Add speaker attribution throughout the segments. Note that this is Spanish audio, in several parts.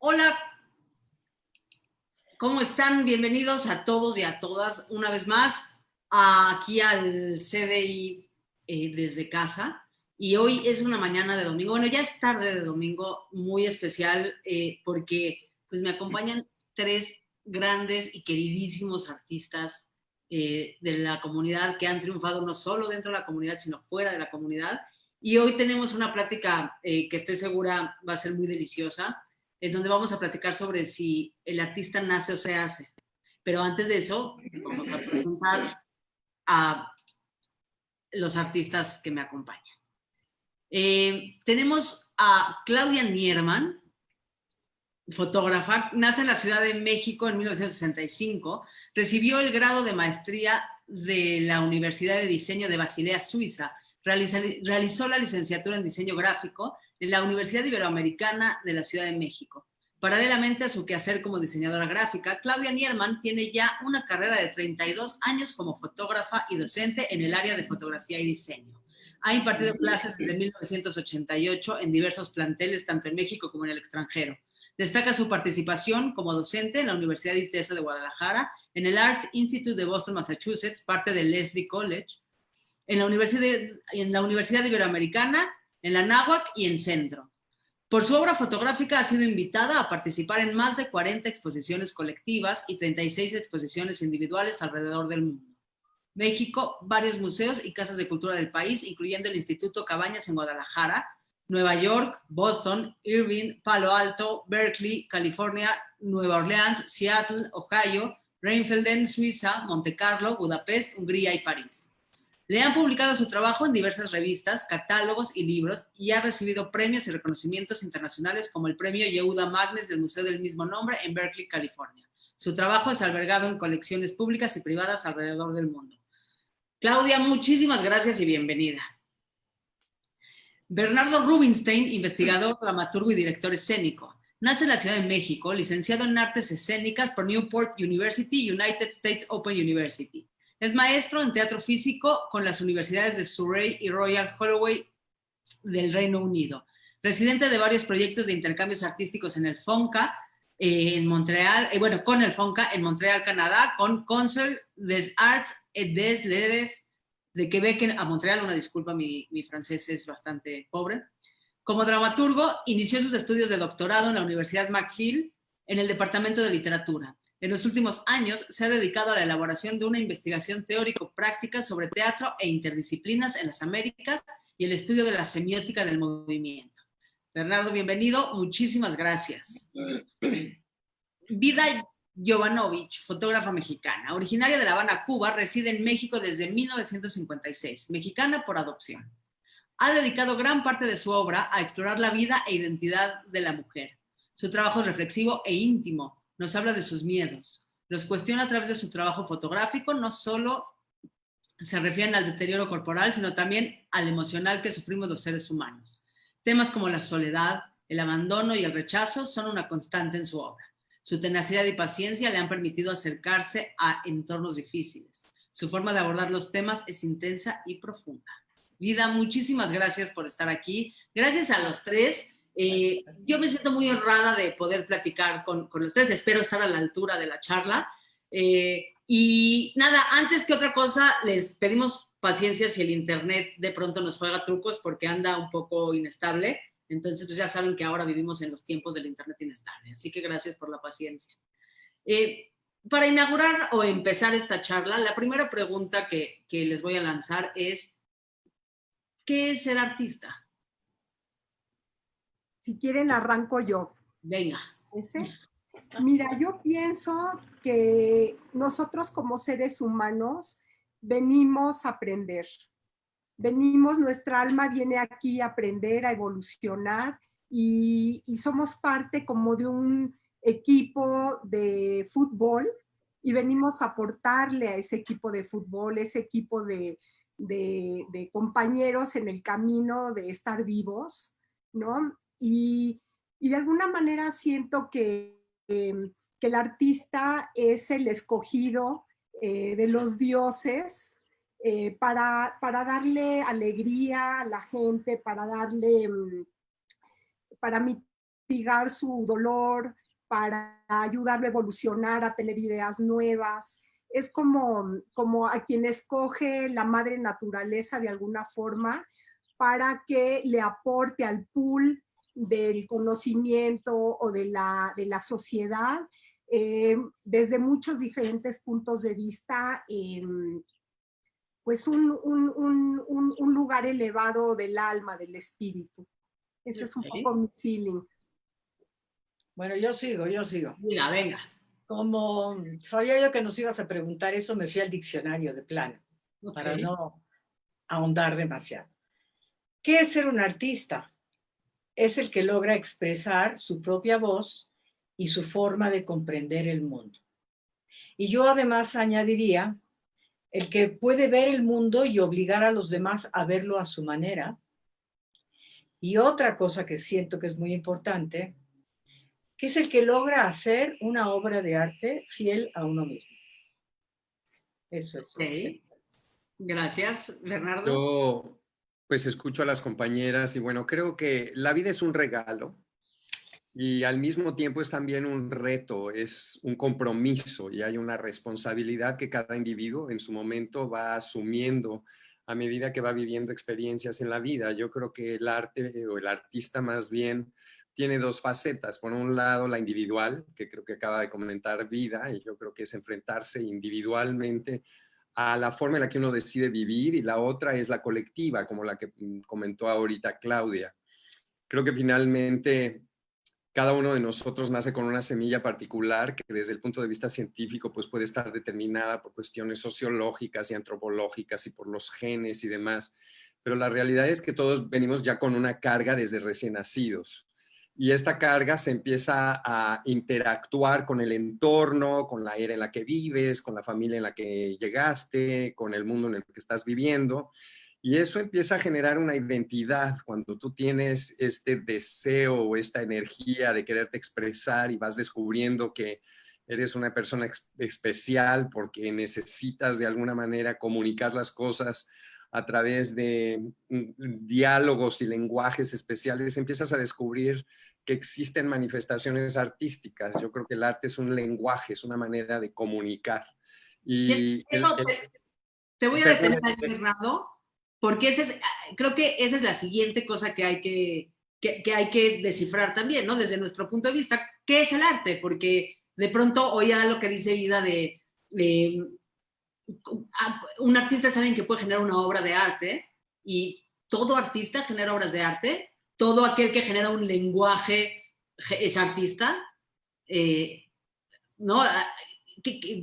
Speaker 1: Hola, ¿cómo están? Bienvenidos a todos y a todas una vez más aquí al CDI desde casa. Y hoy es una mañana de domingo, bueno, ya es tarde de domingo, muy especial porque pues me acompañan tres grandes y queridísimos artistas de la comunidad que han triunfado no solo dentro de la comunidad, sino fuera de la comunidad. Y hoy tenemos una plática que estoy segura va a ser muy deliciosa, en donde vamos a platicar sobre si el artista nace o se hace. Pero antes de eso, vamos a presentar a los artistas que me acompañan. Tenemos a Claudia Nierman, fotógrafa, nace en la Ciudad de México en 1965, recibió el grado de maestría de la Universidad de Diseño de Basilea, Suiza, realizó la licenciatura en diseño gráfico en la Universidad Iberoamericana de la Ciudad de México. Paralelamente a su quehacer como diseñadora gráfica, Claudia Nierman tiene ya una carrera de 32 años como fotógrafa y docente en el área de fotografía y diseño. Ha impartido clases desde 1988 en diversos planteles, tanto en México como en el extranjero. Destaca su participación como docente en la Universidad ITESO de Guadalajara, en el Art Institute de Boston, Massachusetts, parte del Lesley College, en la Universidad Iberoamericana, en la NAWAC y en Centro. Por su obra fotográfica ha sido invitada a participar en más de 40 exposiciones colectivas y 36 exposiciones individuales alrededor del mundo. México, varios museos y casas de cultura del país, incluyendo el Instituto Cabañas en Guadalajara, Nueva York, Boston, Irvine, Palo Alto, Berkeley, California, Nueva Orleans, Seattle, Ohio, Rheinfelden, Suiza, Monte Carlo, Budapest, Hungría y París. Le han publicado su trabajo en diversas revistas, catálogos y libros y ha recibido premios y reconocimientos internacionales como el premio Yehuda Magnes del Museo del mismo nombre en Berkeley, California. Su trabajo es albergado en colecciones públicas y privadas alrededor del mundo. Claudia, muchísimas gracias y bienvenida. Bernardo Rubinstein, investigador, dramaturgo y director escénico. Nace en la Ciudad de México, licenciado en Artes Escénicas por Newport University, United States Open University. Es maestro en teatro físico con las universidades de Surrey y Royal Holloway del Reino Unido. Residente de varios proyectos de intercambios artísticos en el FONCA, en Montreal, con el FONCA en Montreal, Canadá, con Conseil des Arts et des Lettres de Quebec a Montreal, una disculpa, mi francés es bastante pobre. Como dramaturgo, inició sus estudios de doctorado en la Universidad McGill en el Departamento de Literatura. En los últimos años se ha dedicado a la elaboración de una investigación teórico-práctica sobre teatro e interdisciplinas en las Américas y el estudio de la semiótica del movimiento. Bernardo, bienvenido, muchísimas gracias. Vida Jovanovic, fotógrafa mexicana, originaria de La Habana, Cuba, reside en México desde 1956, mexicana por adopción. Ha dedicado gran parte de su obra a explorar la vida e identidad de la mujer. Su trabajo es reflexivo e íntimo, nos habla de sus miedos, los cuestiona a través de su trabajo fotográfico, no solo se refieren al deterioro corporal, sino también al emocional que sufrimos los seres humanos. Temas como la soledad, el abandono y el rechazo son una constante en su obra. Su tenacidad y paciencia le han permitido acercarse a entornos difíciles. Su forma de abordar los temas es intensa y profunda. Vida, muchísimas gracias por estar aquí. Gracias a los tres. Yo me siento muy honrada de poder platicar con los tres. Espero estar a la altura de la charla. Y nada, antes que otra cosa, les pedimos paciencia si el internet de pronto nos juega trucos porque anda un poco inestable. Entonces, pues ya saben que ahora vivimos en los tiempos del internet inestable. Así que gracias por la paciencia. Para inaugurar o empezar esta charla, la primera pregunta que les voy a lanzar es, ¿qué es ser artista?
Speaker 2: Si quieren, arranco yo.
Speaker 1: Venga.
Speaker 2: ¿Ese? Mira, yo pienso que nosotros como seres humanos venimos a aprender. Nuestra alma viene aquí a aprender, a evolucionar y somos parte como de un equipo de fútbol y venimos a aportarle a ese equipo de fútbol, ese equipo de compañeros en el camino de estar vivos, ¿no? Y de alguna manera siento que el artista es el escogido de los dioses para darle alegría a la gente, para mitigar su dolor, para ayudarlo a evolucionar, a tener ideas nuevas. Es como a quien escoge la madre naturaleza de alguna forma para que le aporte al pool del conocimiento o de la sociedad desde muchos diferentes puntos de vista, pues un lugar elevado del alma, del espíritu. Ese es un poco mi feeling.
Speaker 3: Bueno, yo sigo.
Speaker 1: Venga, venga.
Speaker 3: Como sabía yo que nos ibas a preguntar eso, me fui al diccionario de plano, para no ahondar demasiado. ¿Qué es ser un artista? Es el que logra expresar su propia voz y su forma de comprender el mundo. Y yo además añadiría, el que puede ver el mundo y obligar a los demás a verlo a su manera. Y otra cosa que siento que es muy importante, que es el que logra hacer una obra de arte fiel a uno mismo. Eso es.
Speaker 1: Okay. Gracias, Bernardo.
Speaker 4: Yo pues escucho a las compañeras y bueno, creo que la vida es un regalo y al mismo tiempo es también un reto, es un compromiso y hay una responsabilidad que cada individuo en su momento va asumiendo a medida que va viviendo experiencias en la vida. Yo creo que el arte o el artista más bien tiene dos facetas. Por un lado, la individual, que creo que acaba de comentar Vida, y yo creo que es enfrentarse individualmente a la forma en la que uno decide vivir, y la otra es la colectiva, como la que comentó ahorita Claudia. Creo que finalmente cada uno de nosotros nace con una semilla particular que desde el punto de vista científico pues puede estar determinada por cuestiones sociológicas y antropológicas y por los genes y demás, pero la realidad es que todos venimos ya con una carga desde recién nacidos. Y esta carga se empieza a interactuar con el entorno, con la era en la que vives, con la familia en la que llegaste, con el mundo en el que estás viviendo. Y eso empieza a generar una identidad cuando tú tienes este deseo o esta energía de quererte expresar y vas descubriendo que eres una persona especial porque necesitas de alguna manera comunicar las cosas a través de diálogos y lenguajes especiales, empiezas a descubrir que existen manifestaciones artísticas. Yo creo que el arte es un lenguaje, es una manera de comunicar. Y
Speaker 1: te voy a detener ahí, Bernardo, porque creo que esa es la siguiente cosa que hay que descifrar también, ¿no? Desde nuestro punto de vista, ¿qué es el arte? Porque de pronto oía lo que dice Vida de un artista es alguien que puede generar una obra de arte, y todo artista genera obras de arte, todo aquel que genera un lenguaje es artista, ¿no?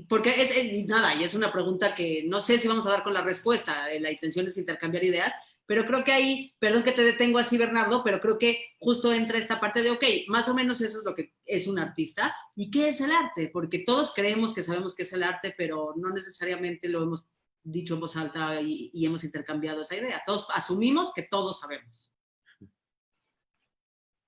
Speaker 1: Porque nada, y es una pregunta que no sé si vamos a dar con la respuesta, la intención es intercambiar ideas, pero creo que ahí, perdón que te detengo así, Bernardo, pero creo que justo entra esta parte de, ok, más o menos eso es lo que es un artista. ¿Y qué es el arte? Porque todos creemos que sabemos qué es el arte, pero no necesariamente lo hemos dicho en voz alta y hemos intercambiado esa idea. Todos asumimos que todos sabemos.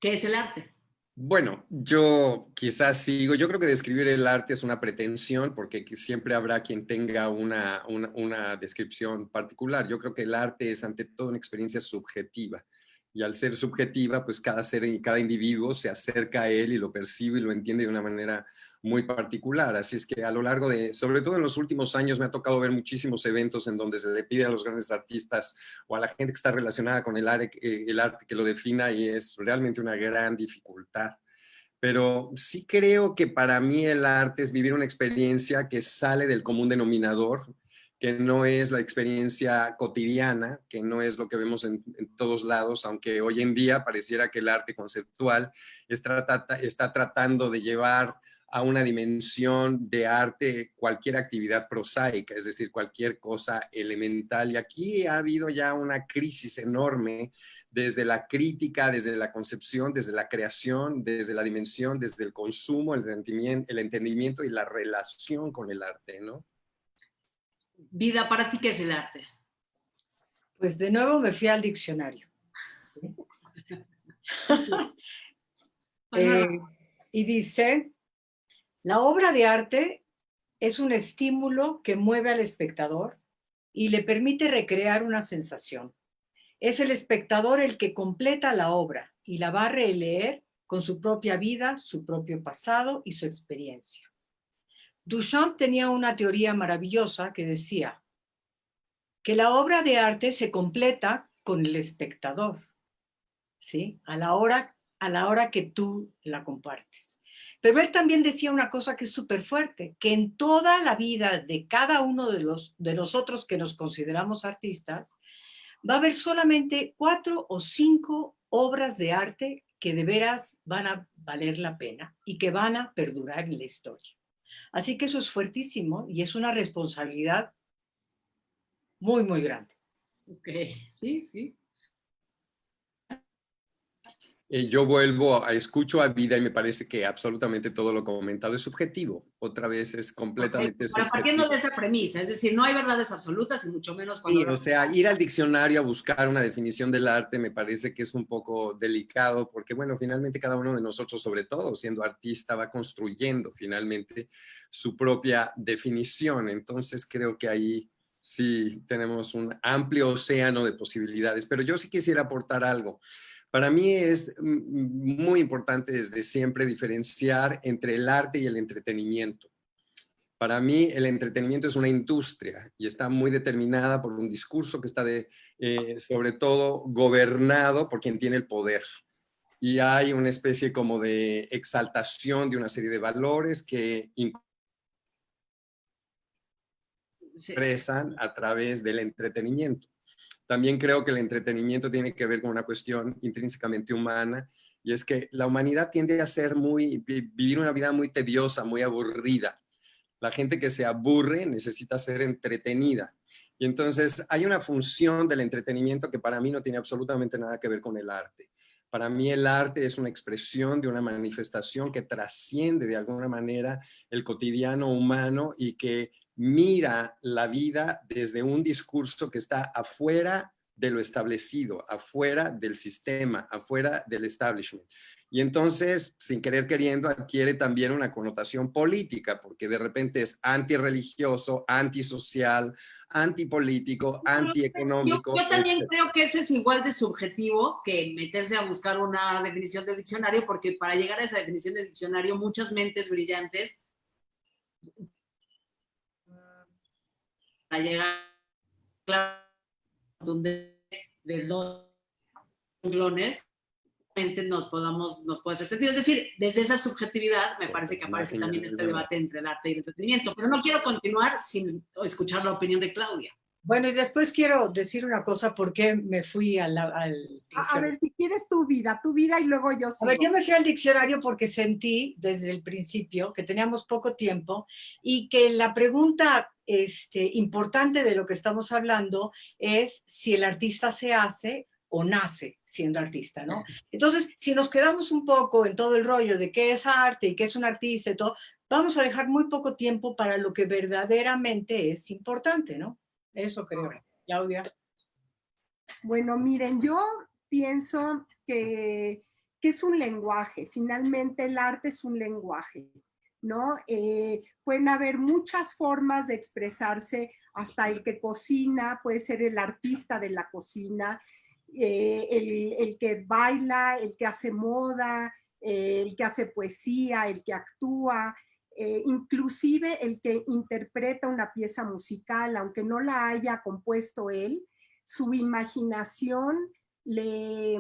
Speaker 1: ¿Qué es el arte?
Speaker 4: Bueno, yo quizás sigo, yo creo que describir el arte es una pretensión porque siempre habrá quien tenga una descripción particular. Yo creo que el arte es ante todo una experiencia subjetiva y al ser subjetiva, pues cada ser y cada individuo se acerca a él y lo percibe y lo entiende de una manera muy particular. Así es que a lo largo de, sobre todo en los últimos años, me ha tocado ver muchísimos eventos en donde se le pide a los grandes artistas o a la gente que está relacionada con el arte que lo defina, y es realmente una gran dificultad. Pero sí creo que para mí el arte es vivir una experiencia que sale del común denominador, que no es la experiencia cotidiana, que no es lo que vemos en todos lados, aunque hoy en día pareciera que el arte conceptual está tratando de llevar a una dimensión de arte cualquier actividad prosaica, es decir, cualquier cosa elemental. Y aquí ha habido ya una crisis enorme desde la crítica, desde la concepción, desde la creación, desde la dimensión, desde el consumo, el entendimiento y la relación con el arte, ¿no?
Speaker 1: Vida, ¿para ti qué es el arte?
Speaker 3: Pues de nuevo me fui al diccionario. Y dice, la obra de arte es un estímulo que mueve al espectador y le permite recrear una sensación. Es el espectador el que completa la obra y la va a releer con su propia vida, su propio pasado y su experiencia. Duchamp tenía una teoría maravillosa que decía que la obra de arte se completa con el espectador, ¿sí? A la hora que tú la compartes. Pero él también decía una cosa que es súper fuerte, que en toda la vida de cada uno de nosotros que nos consideramos artistas, va a haber solamente 4 o 5 obras de arte que de veras van a valer la pena y que van a perdurar en la historia. Así que eso es fuertísimo y es una responsabilidad muy, muy grande.
Speaker 1: Ok, sí, sí.
Speaker 4: Yo vuelvo escucho a Vida y me parece que absolutamente todo lo comentado es subjetivo. Otra vez es completamente
Speaker 1: Okay. Partiendo
Speaker 4: subjetivo.
Speaker 1: de esa premisa, es decir, no hay verdades absolutas y mucho menos cuando...
Speaker 4: Sí, o sea, ir al diccionario a buscar una definición del arte me parece que es un poco delicado porque, bueno, finalmente cada uno de nosotros, sobre todo siendo artista, va construyendo finalmente su propia definición. Entonces creo que ahí sí tenemos un amplio océano de posibilidades. Pero yo sí quisiera aportar algo. Para mí es muy importante desde siempre diferenciar entre el arte y el entretenimiento. Para mí el entretenimiento es una industria y está muy determinada por un discurso que está sobre todo gobernado por quien tiene el poder. Y hay una especie como de exaltación de una serie de valores que expresan a través del entretenimiento. También creo que el entretenimiento tiene que ver con una cuestión intrínsecamente humana, y es que la humanidad tiende a vivir una vida muy tediosa, muy aburrida. La gente que se aburre necesita ser entretenida. Y entonces hay una función del entretenimiento que para mí no tiene absolutamente nada que ver con el arte. Para mí el arte es una expresión de una manifestación que trasciende de alguna manera el cotidiano humano y que mira la vida desde un discurso que está afuera de lo establecido, afuera del sistema, afuera del establishment. Y entonces, sin querer queriendo, adquiere también una connotación política, porque de repente es antirreligioso, antisocial, antipolítico, antieconómico.
Speaker 1: Yo también creo que eso es igual de subjetivo que meterse a buscar una definición de diccionario, porque para llegar a esa definición de diccionario, muchas mentes brillantes a llegar de dos renglones nos puede hacer sentido. Es decir, desde esa subjetividad me parece que aparece también este debate entre el arte y el entretenimiento. Pero no quiero continuar sin escuchar la opinión de Claudia.
Speaker 3: Bueno, y después quiero decir una cosa, ¿por qué me fui al diccionario?
Speaker 2: A ver, si quieres tu vida y luego yo sigo.
Speaker 3: A ver, yo me fui al diccionario porque sentí desde el principio que teníamos poco tiempo y que la pregunta importante de lo que estamos hablando es si el artista se hace o nace siendo artista, ¿no? Entonces, si nos quedamos un poco en todo el rollo de qué es arte y qué es un artista y todo, vamos a dejar muy poco tiempo para lo que verdaderamente es importante, ¿no? Eso creo. Claudia.
Speaker 2: Bueno, miren, yo pienso que es un lenguaje. Finalmente el arte es un lenguaje, ¿no? Pueden haber muchas formas de expresarse, hasta el que cocina, puede ser el artista de la cocina, el que baila, el que hace moda, el que hace poesía, el que actúa, inclusive el que interpreta una pieza musical, aunque no la haya compuesto él, su imaginación le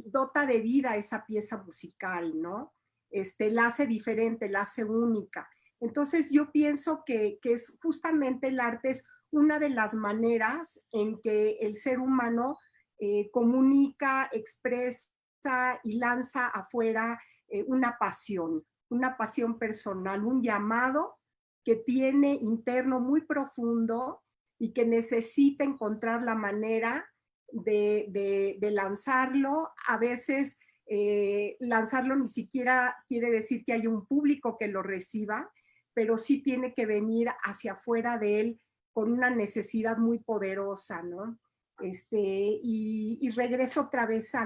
Speaker 2: dota de vida a esa pieza musical, ¿no? La hace diferente, la hace única. Entonces yo pienso que es justamente el arte es una de las maneras en que el ser humano comunica, expresa y lanza afuera una pasión personal, un llamado que tiene interno muy profundo y que necesita encontrar la manera de lanzarlo. A veces lanzarlo ni siquiera quiere decir que haya un público que lo reciba, pero sí tiene que venir hacia afuera de él con una necesidad muy poderosa, ¿no? Y regreso otra vez a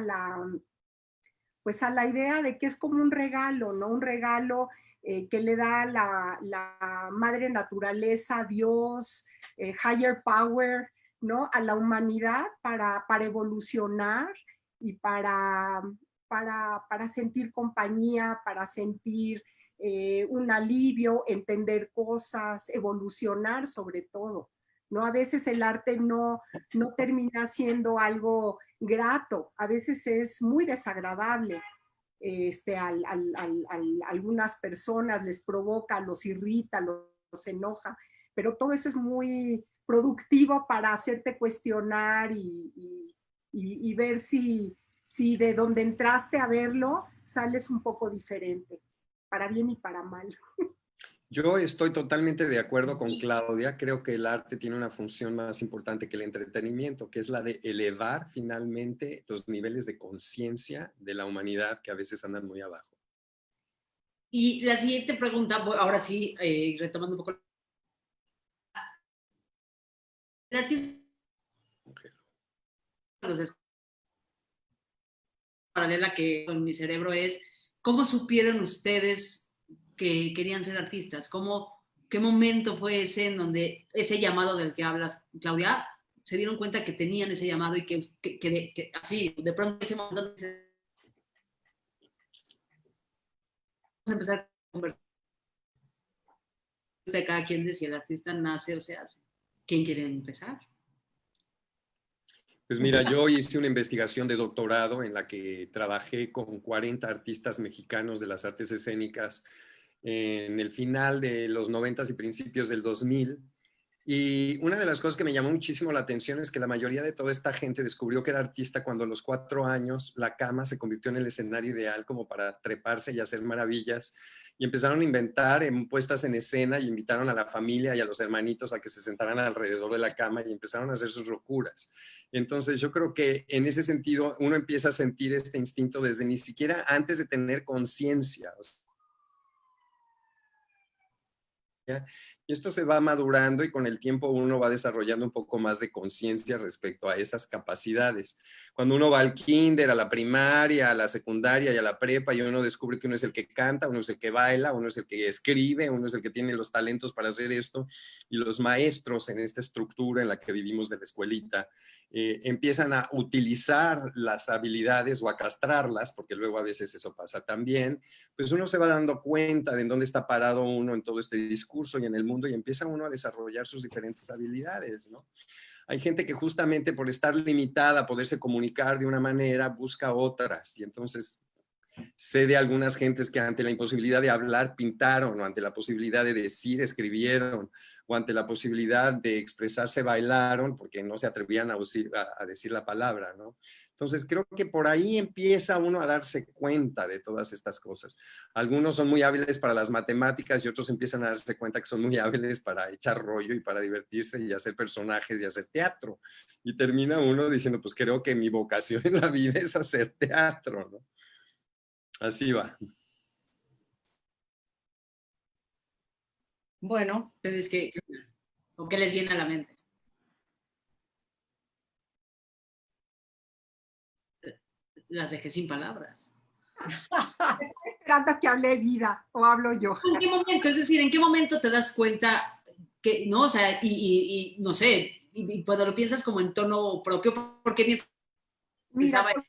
Speaker 2: la idea de que es como un regalo, ¿no? Un regalo que le da la madre naturaleza, Dios, higher power, ¿no? A la humanidad para evolucionar y para sentir compañía, para sentir un alivio, entender cosas, evolucionar sobre todo, ¿no? A veces el arte no termina siendo algo grato, a veces es muy desagradable. Algunas personas les provoca, los irrita, los enoja, pero todo eso es muy productivo para hacerte cuestionar y ver si de donde entraste a verlo sales un poco diferente, para bien y para mal.
Speaker 4: Yo estoy totalmente de acuerdo con Claudia. Creo que el arte tiene una función más importante que el entretenimiento, que es la de elevar finalmente los niveles de conciencia de la humanidad que a veces andan muy abajo.
Speaker 1: Y la siguiente pregunta, ahora sí, retomando un poco. El artista paralela que con mi cerebro es, ¿cómo supieron ustedes que querían ser artistas? ¿Qué momento fue ese en donde ese llamado del que hablas, Claudia, se dieron cuenta que tenían ese llamado y que así, de pronto ese momento vamos a empezar a conversar de cada quien de si el artista nace o se hace? ¿Quién quiere empezar?
Speaker 4: Pues mira, yo hice una investigación de doctorado en la que trabajé con 40 artistas mexicanos de las artes escénicas en el final de los 90s y principios del 2000. Y una de las cosas que me llamó muchísimo la atención es que la mayoría de toda esta gente descubrió que era artista cuando a los 4 años la cama se convirtió en el escenario ideal como para treparse y hacer maravillas. Y empezaron a inventar en puestas en escena y invitaron a la familia y a los hermanitos a que se sentaran alrededor de la cama y empezaron a hacer sus locuras. Entonces yo creo que en ese sentido uno empieza a sentir este instinto desde ni siquiera antes de tener conciencia. Y esto se va madurando y con el tiempo uno va desarrollando un poco más de conciencia respecto a esas capacidades. Cuando uno va al kinder, a la primaria, a la secundaria y a la prepa y uno descubre que uno es el que canta, uno es el que baila, uno es el que escribe, uno es el que tiene los talentos para hacer esto y los maestros en esta estructura en la que vivimos de la escuelita empiezan a utilizar las habilidades o a castrarlas, porque luego a veces eso pasa también, pues uno se va dando cuenta de en dónde está parado uno en todo este discurso y en el mundo y empieza uno a desarrollar sus diferentes habilidades, ¿no? Hay gente que justamente por estar limitada a poderse comunicar de una manera busca otras y entonces sé de algunas gentes que ante la imposibilidad de hablar pintaron, o ante la posibilidad de decir escribieron, o ante la posibilidad de expresarse bailaron porque no se atrevían a decir la palabra, ¿no? Entonces creo que por ahí empieza uno a darse cuenta de todas estas cosas. Algunos son muy hábiles para las matemáticas y otros empiezan a darse cuenta que son muy hábiles para echar rollo y para divertirse y hacer personajes y hacer teatro. Y termina uno diciendo, pues creo que mi vocación en la vida es hacer teatro, ¿no? Así va.
Speaker 3: Bueno.
Speaker 1: ¿Ustedes qué les viene a la mente? Las dejé sin palabras.
Speaker 2: Estoy esperando a que hable Vida, o hablo yo.
Speaker 1: ¿En qué momento? Es decir, ¿en qué momento te das cuenta que, no? O sea, y no sé, y cuando lo piensas como en tono propio, porque mientras
Speaker 2: Mira,
Speaker 1: pensaba...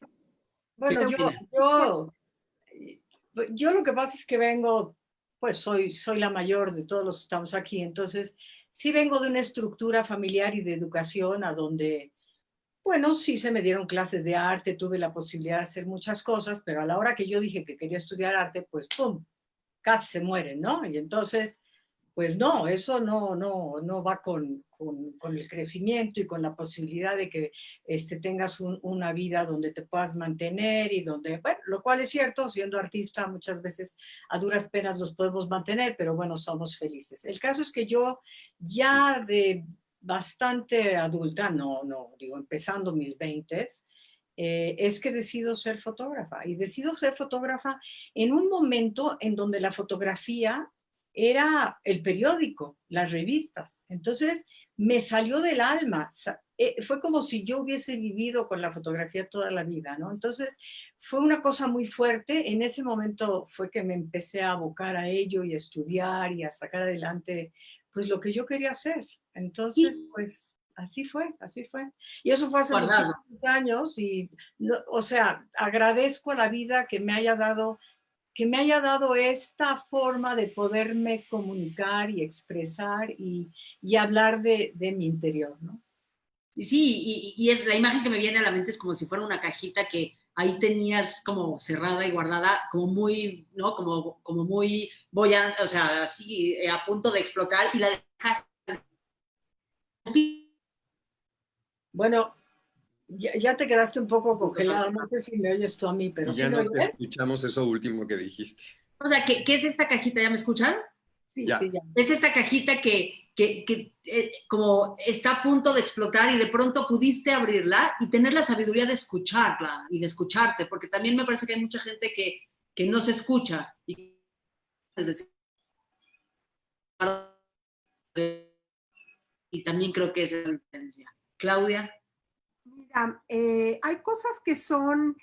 Speaker 3: Bueno, yo lo que pasa es que vengo, pues soy la mayor de todos los que estamos aquí, entonces sí vengo de una estructura familiar y de educación a donde, bueno, sí se me dieron clases de arte, tuve la posibilidad de hacer muchas cosas, pero a la hora que yo dije que quería estudiar arte, pues ¡pum! Casi se mueren, ¿no? Y entonces, pues no, eso no va con el crecimiento y con la posibilidad de que tengas una vida donde te puedas mantener y donde, bueno, lo cual es cierto, siendo artista muchas veces a duras penas los podemos mantener, pero bueno, somos felices. El caso es que yo ya de bastante adulta, digo, empezando mis 20s, es que decido ser fotógrafa. Y decido ser fotógrafa en un momento en donde la fotografía era el periódico, las revistas. Entonces me salió del alma. Fue como si yo hubiese vivido con la fotografía toda la vida, ¿no? Entonces fue una cosa muy fuerte. En ese momento fue que me empecé a abocar a ello y a estudiar y a sacar adelante pues lo que yo quería hacer. Entonces, pues así fue, así fue. Y eso fue hace
Speaker 1: Guardado.
Speaker 3: muchísimos años y, o sea, agradezco a la vida que me haya dado esta forma de poderme comunicar y expresar y hablar de mi interior, ¿no?
Speaker 1: Y sí, y es la imagen que me viene a la mente es como si fuera una cajita que ahí tenías como cerrada y guardada, como muy, ¿no? Como muy o sea, así a punto de explotar y la dejaste.
Speaker 3: Bueno, ya te quedaste un poco congelado, no sé si me oyes tú a mí, pero
Speaker 4: Y
Speaker 3: ¿sí
Speaker 4: ya
Speaker 3: me
Speaker 4: no te
Speaker 3: oyes?
Speaker 4: escuchamos eso último que dijiste.
Speaker 1: O sea, ¿qué es esta cajita? ¿Ya me escuchan?
Speaker 2: Sí.
Speaker 4: Ya.
Speaker 3: Sí, ya.
Speaker 1: Es esta cajita que como está a punto de explotar y de pronto pudiste abrirla y tener la sabiduría de escucharla y de escucharte, porque también me parece que hay mucha gente que no se escucha. Es decir, y también creo que esa es la diferencia. Claudia.
Speaker 2: Mira, hay cosas que son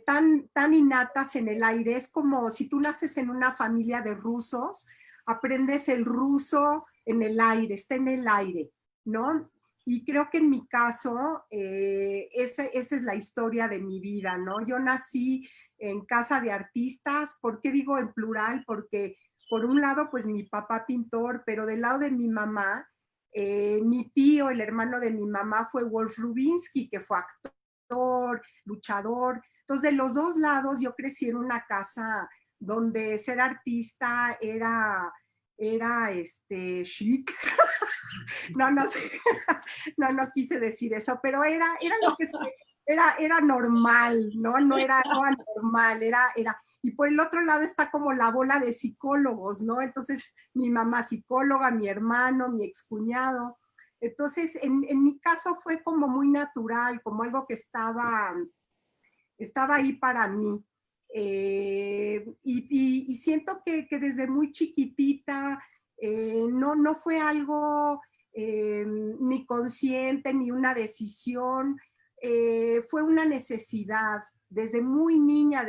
Speaker 2: tan innatas en el aire. Es como si tú naces en una familia de rusos, aprendes el ruso en el aire, está en el aire, ¿no? Y creo que en mi caso, esa es la historia de mi vida, ¿no? Yo nací en casa de artistas. ¿Por qué digo en plural? Porque por un lado, pues mi papá pintor, pero del lado de mi mamá, mi tío, el hermano de mi mamá, fue Wolf Rubinsky, que fue actor, luchador. Entonces, de los dos lados, yo crecí en una casa donde ser artista era chic. No, no sé, no quise decir eso, pero era lo que era normal, ¿no? No era anormal, era. Y por el otro lado está como la bola de psicólogos, ¿no? Entonces, mi mamá psicóloga, mi hermano, mi excuñado. Entonces, en mi caso fue como muy natural, como algo que estaba ahí para mí. Y siento que desde muy chiquitita no fue algo ni consciente ni una decisión, fue una necesidad. Desde muy niña,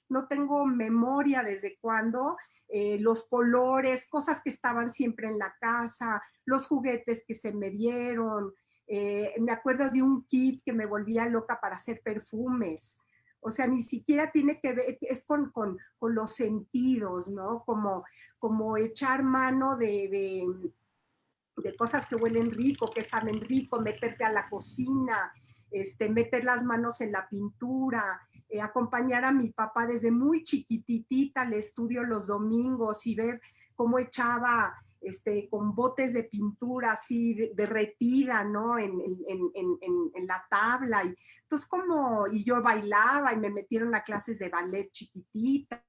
Speaker 2: no tengo memoria desde cuándo, los colores, cosas que estaban siempre en la casa, los juguetes que se me dieron. Me acuerdo de un kit que me volvía loca para hacer perfumes. O sea, ni siquiera tiene que ver, es con los sentidos, ¿no? Como echar mano de cosas que huelen rico, que saben rico, meterte a la cocina, meter las manos en la pintura, acompañar a mi papá desde muy chiquititita al estudio los domingos y ver cómo echaba con botes de pintura así derretida, ¿no? En la tabla. Entonces, y yo bailaba y me metieron a clases de ballet chiquitita,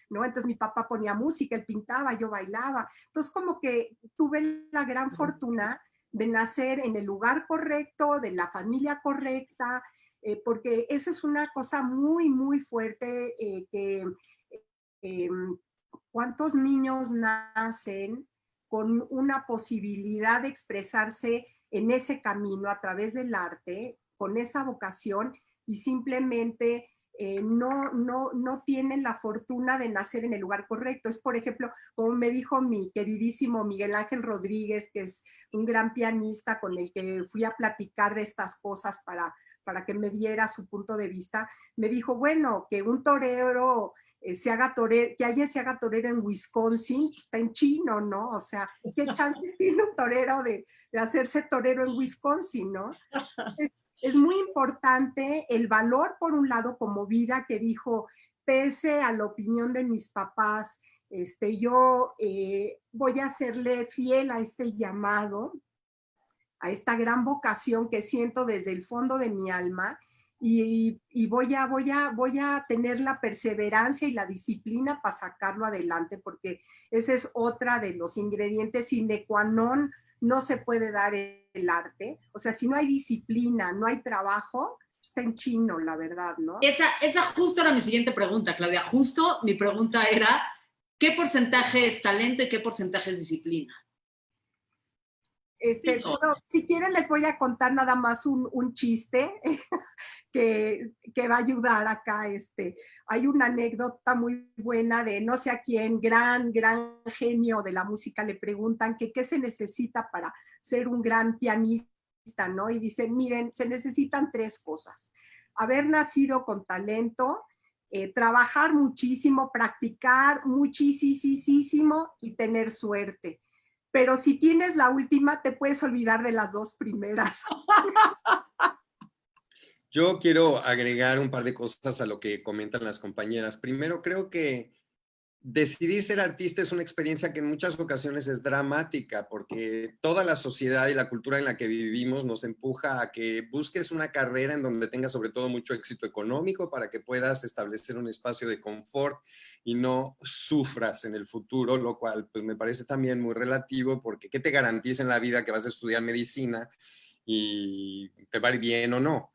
Speaker 2: ¿no? Entonces mi papá ponía música, él pintaba, yo bailaba. Entonces como que tuve la gran fortuna de nacer en el lugar correcto, de la familia correcta, porque eso es una cosa muy, muy fuerte, eh, ¿cuántos niños nacen con una posibilidad de expresarse en ese camino a través del arte, con esa vocación y simplemente no tienen la fortuna de nacer en el lugar correcto? Es, por ejemplo, como me dijo mi queridísimo Miguel Ángel Rodríguez, que es un gran pianista con el que fui a platicar de estas cosas para que me diera su punto de vista. Me dijo, bueno, que un torero que alguien se haga torero en Wisconsin, pues está en chino, ¿no? O sea, ¿qué chances tiene un torero de hacerse torero en Wisconsin, ¿no? Es muy importante el valor, por un lado, como vida, que dijo, pese a la opinión de mis papás, yo voy a serle fiel a este llamado, a esta gran vocación que siento desde el fondo de mi alma, y voy a tener la perseverancia y la disciplina para sacarlo adelante, porque ese es otra de los ingredientes sine qua non. No se puede dar el arte. O sea, si no hay disciplina, no hay trabajo, está en chino, la verdad, ¿no?
Speaker 1: Esa justo era mi siguiente pregunta, Claudia. Justo mi pregunta era, ¿qué porcentaje es talento y qué porcentaje es disciplina?
Speaker 2: Bueno, si quieren les voy a contar nada más un chiste que va a ayudar acá. Hay una anécdota muy buena de no sé a quién, gran genio de la música, le preguntan que qué se necesita para ser un gran pianista, ¿no? Y dicen, miren, se necesitan 3 cosas. Haber nacido con talento, trabajar muchísimo, practicar muchísimo y tener suerte. Pero si tienes la última, te puedes olvidar de las 2 primeras.
Speaker 4: Yo quiero agregar un par de cosas a lo que comentan las compañeras. Primero, creo que decidir ser artista es una experiencia que en muchas ocasiones es dramática, porque toda la sociedad y la cultura en la que vivimos nos empuja a que busques una carrera en donde tengas sobre todo mucho éxito económico para que puedas establecer un espacio de confort y no sufras en el futuro, lo cual pues me parece también muy relativo, porque ¿qué te garantiza en la vida que vas a estudiar medicina y te va a ir bien o no?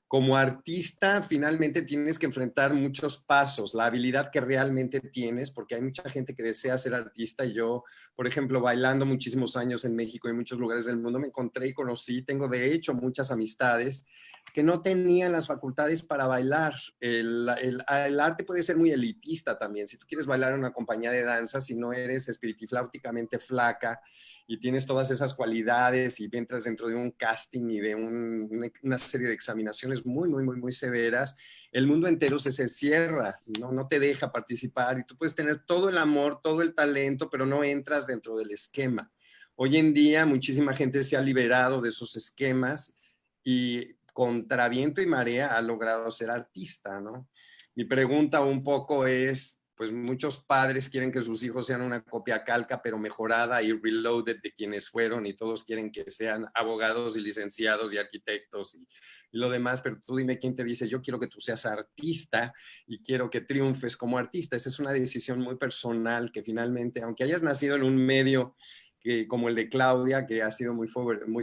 Speaker 4: Como artista, finalmente tienes que enfrentar muchos pasos, la habilidad que realmente tienes, porque hay mucha gente que desea ser artista. Y yo, por ejemplo, bailando muchísimos años en México y en muchos lugares del mundo, me encontré y conocí, tengo de hecho muchas amistades que no tenían las facultades para bailar. El arte puede ser muy elitista también. Si tú quieres bailar en una compañía de danza, si no eres espiritifláuticamente flaca y tienes todas esas cualidades y entras dentro de un casting y de una serie de examinaciones muy severas, el mundo entero se cierra, no te deja participar, y tú puedes tener todo el amor, todo el talento, pero no entras dentro del esquema. Hoy en día muchísima gente se ha liberado de esos esquemas y contra viento y marea ha logrado ser artista, ¿no? Mi pregunta un poco es, pues muchos padres quieren que sus hijos sean una copia calca, pero mejorada y reloaded de quienes fueron, y todos quieren que sean abogados y licenciados y arquitectos y lo demás, pero tú dime quién te dice, yo quiero que tú seas artista y quiero que triunfes como artista. Esa es una decisión muy personal que finalmente, aunque hayas nacido en un medio como el de Claudia, que ha sido muy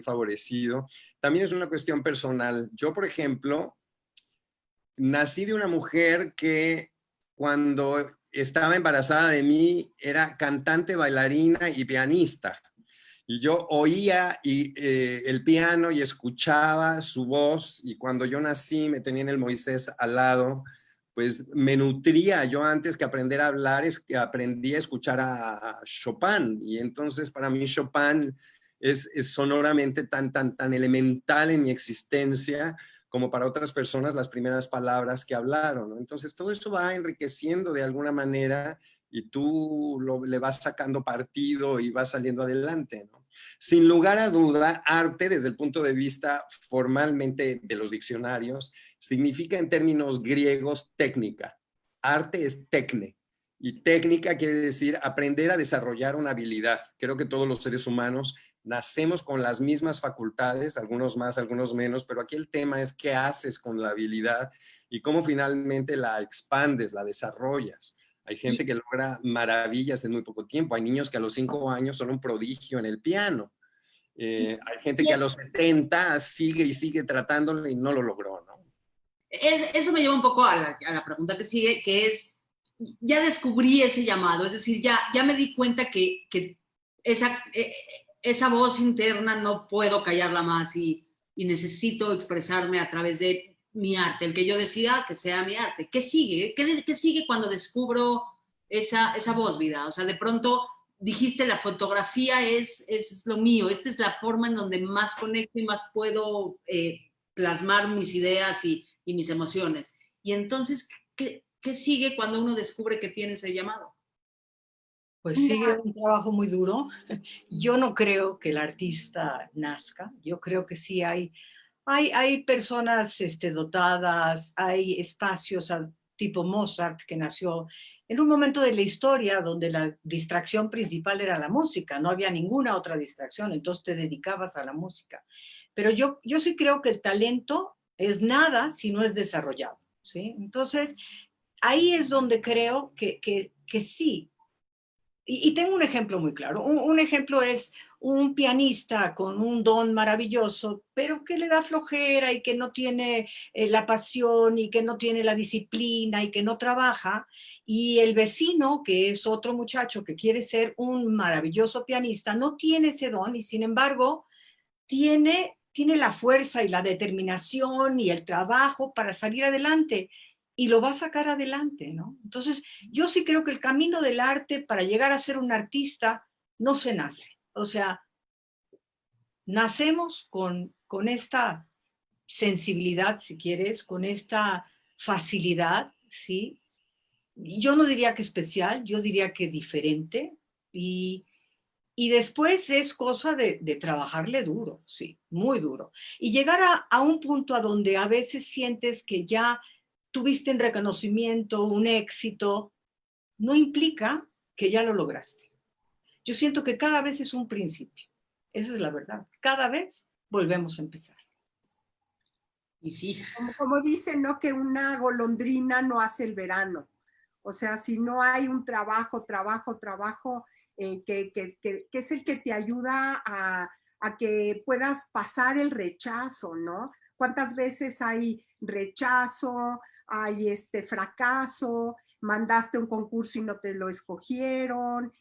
Speaker 4: favorecido, también es una cuestión personal. Yo, por ejemplo, nací de una mujer que cuando estaba embarazada de mí era cantante, bailarina y pianista. Y yo oía el piano y escuchaba su voz, y cuando yo nací me tenía en el Moisés al lado, pues me nutría. Yo antes que aprender a hablar, aprendí a escuchar a Chopin, y entonces para mí Chopin es sonoramente tan elemental en mi existencia como para otras personas las primeras palabras que hablaron, ¿no? Entonces todo eso va enriqueciendo de alguna manera y tú le vas sacando partido y vas saliendo adelante, ¿no? Sin lugar a duda, arte desde el punto de vista formalmente de los diccionarios significa en términos griegos técnica. Arte es tecne. Y técnica quiere decir aprender a desarrollar una habilidad. Creo que todos los seres humanos nacemos con las mismas facultades, algunos más, algunos menos, pero aquí el tema es qué haces con la habilidad y cómo finalmente la expandes, la desarrollas. Hay gente que logra maravillas en muy poco tiempo. Hay niños que a los 5 años son un prodigio en el piano. Hay gente que a los 70 sigue y sigue tratándolo y no lo logró, ¿no?
Speaker 1: Eso me lleva un poco a la pregunta que sigue, que es, ya descubrí ese llamado, es decir, ya me di cuenta que esa voz interna no puedo callarla más y necesito expresarme a través de mi arte, el que yo decida que sea mi arte. ¿Qué sigue? ¿Qué sigue cuando descubro esa voz, Vida? O sea, de pronto dijiste, la fotografía es lo mío, esta es la forma en donde más conecto y más puedo plasmar mis ideas y mis emociones. Y entonces, ¿qué sigue cuando uno descubre que tiene ese llamado?
Speaker 3: Pues sigue un trabajo muy duro. Yo no creo que el artista nazca. Yo creo que sí hay personas dotadas, hay espacios tipo Mozart, que nació en un momento de la historia donde la distracción principal era la música, no había ninguna otra distracción, entonces te dedicabas a la música. Pero yo sí creo que el talento es nada si no es desarrollado, ¿sí? Entonces, ahí es donde creo que sí, Y tengo un ejemplo muy claro. Un ejemplo es un pianista con un don maravilloso, pero que le da flojera y que no tiene la pasión y que no tiene la disciplina y que no trabaja. Y el vecino, que es otro muchacho que quiere ser un maravilloso pianista, no tiene ese don y sin embargo tiene la fuerza y la determinación y el trabajo para salir adelante y lo va a sacar adelante, ¿no? Entonces, yo sí creo que el camino del arte para llegar a ser un artista no se nace. O sea, nacemos con esta sensibilidad, si quieres, con esta facilidad, ¿sí? Yo no diría que especial, yo diría que diferente y después es cosa de trabajarle duro, sí, muy duro. Y llegar a un punto a donde a veces sientes que ya tuviste un reconocimiento, un éxito, no implica que ya lo lograste. Yo siento que cada vez es un principio. Esa es la verdad. Cada vez volvemos a empezar.
Speaker 1: Y sí.
Speaker 2: Como dicen, ¿no? Que una golondrina no hace el verano. O sea, si no hay un trabajo, que es el que te ayuda a que puedas pasar el rechazo, ¿no? ¿Cuántas veces hay rechazo, hay fracaso, mandaste un concurso y no te lo escogieron,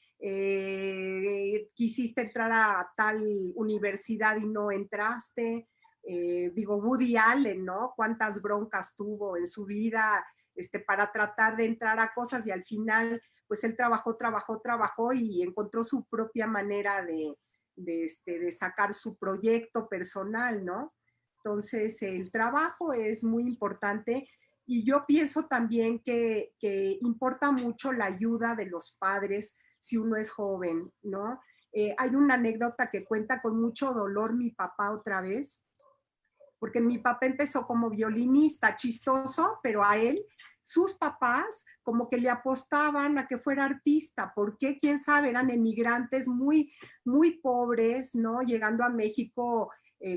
Speaker 2: quisiste entrar a tal universidad y no entraste? Digo, Woody Allen, ¿no? Cuántas broncas tuvo en su vida para tratar de entrar a cosas y al final, pues él trabajó y encontró su propia manera de sacar su proyecto personal, ¿no? Entonces, el trabajo es muy importante y yo pienso también que importa mucho la ayuda de los padres si uno es joven, ¿no? Hay una anécdota que cuenta con mucho dolor mi papá otra vez, porque mi papá empezó como violinista, chistoso, pero a él, sus papás como que le apostaban a que fuera artista. ¿Por qué? ¿Quién sabe? Eran emigrantes muy, muy pobres, ¿no? Llegando a México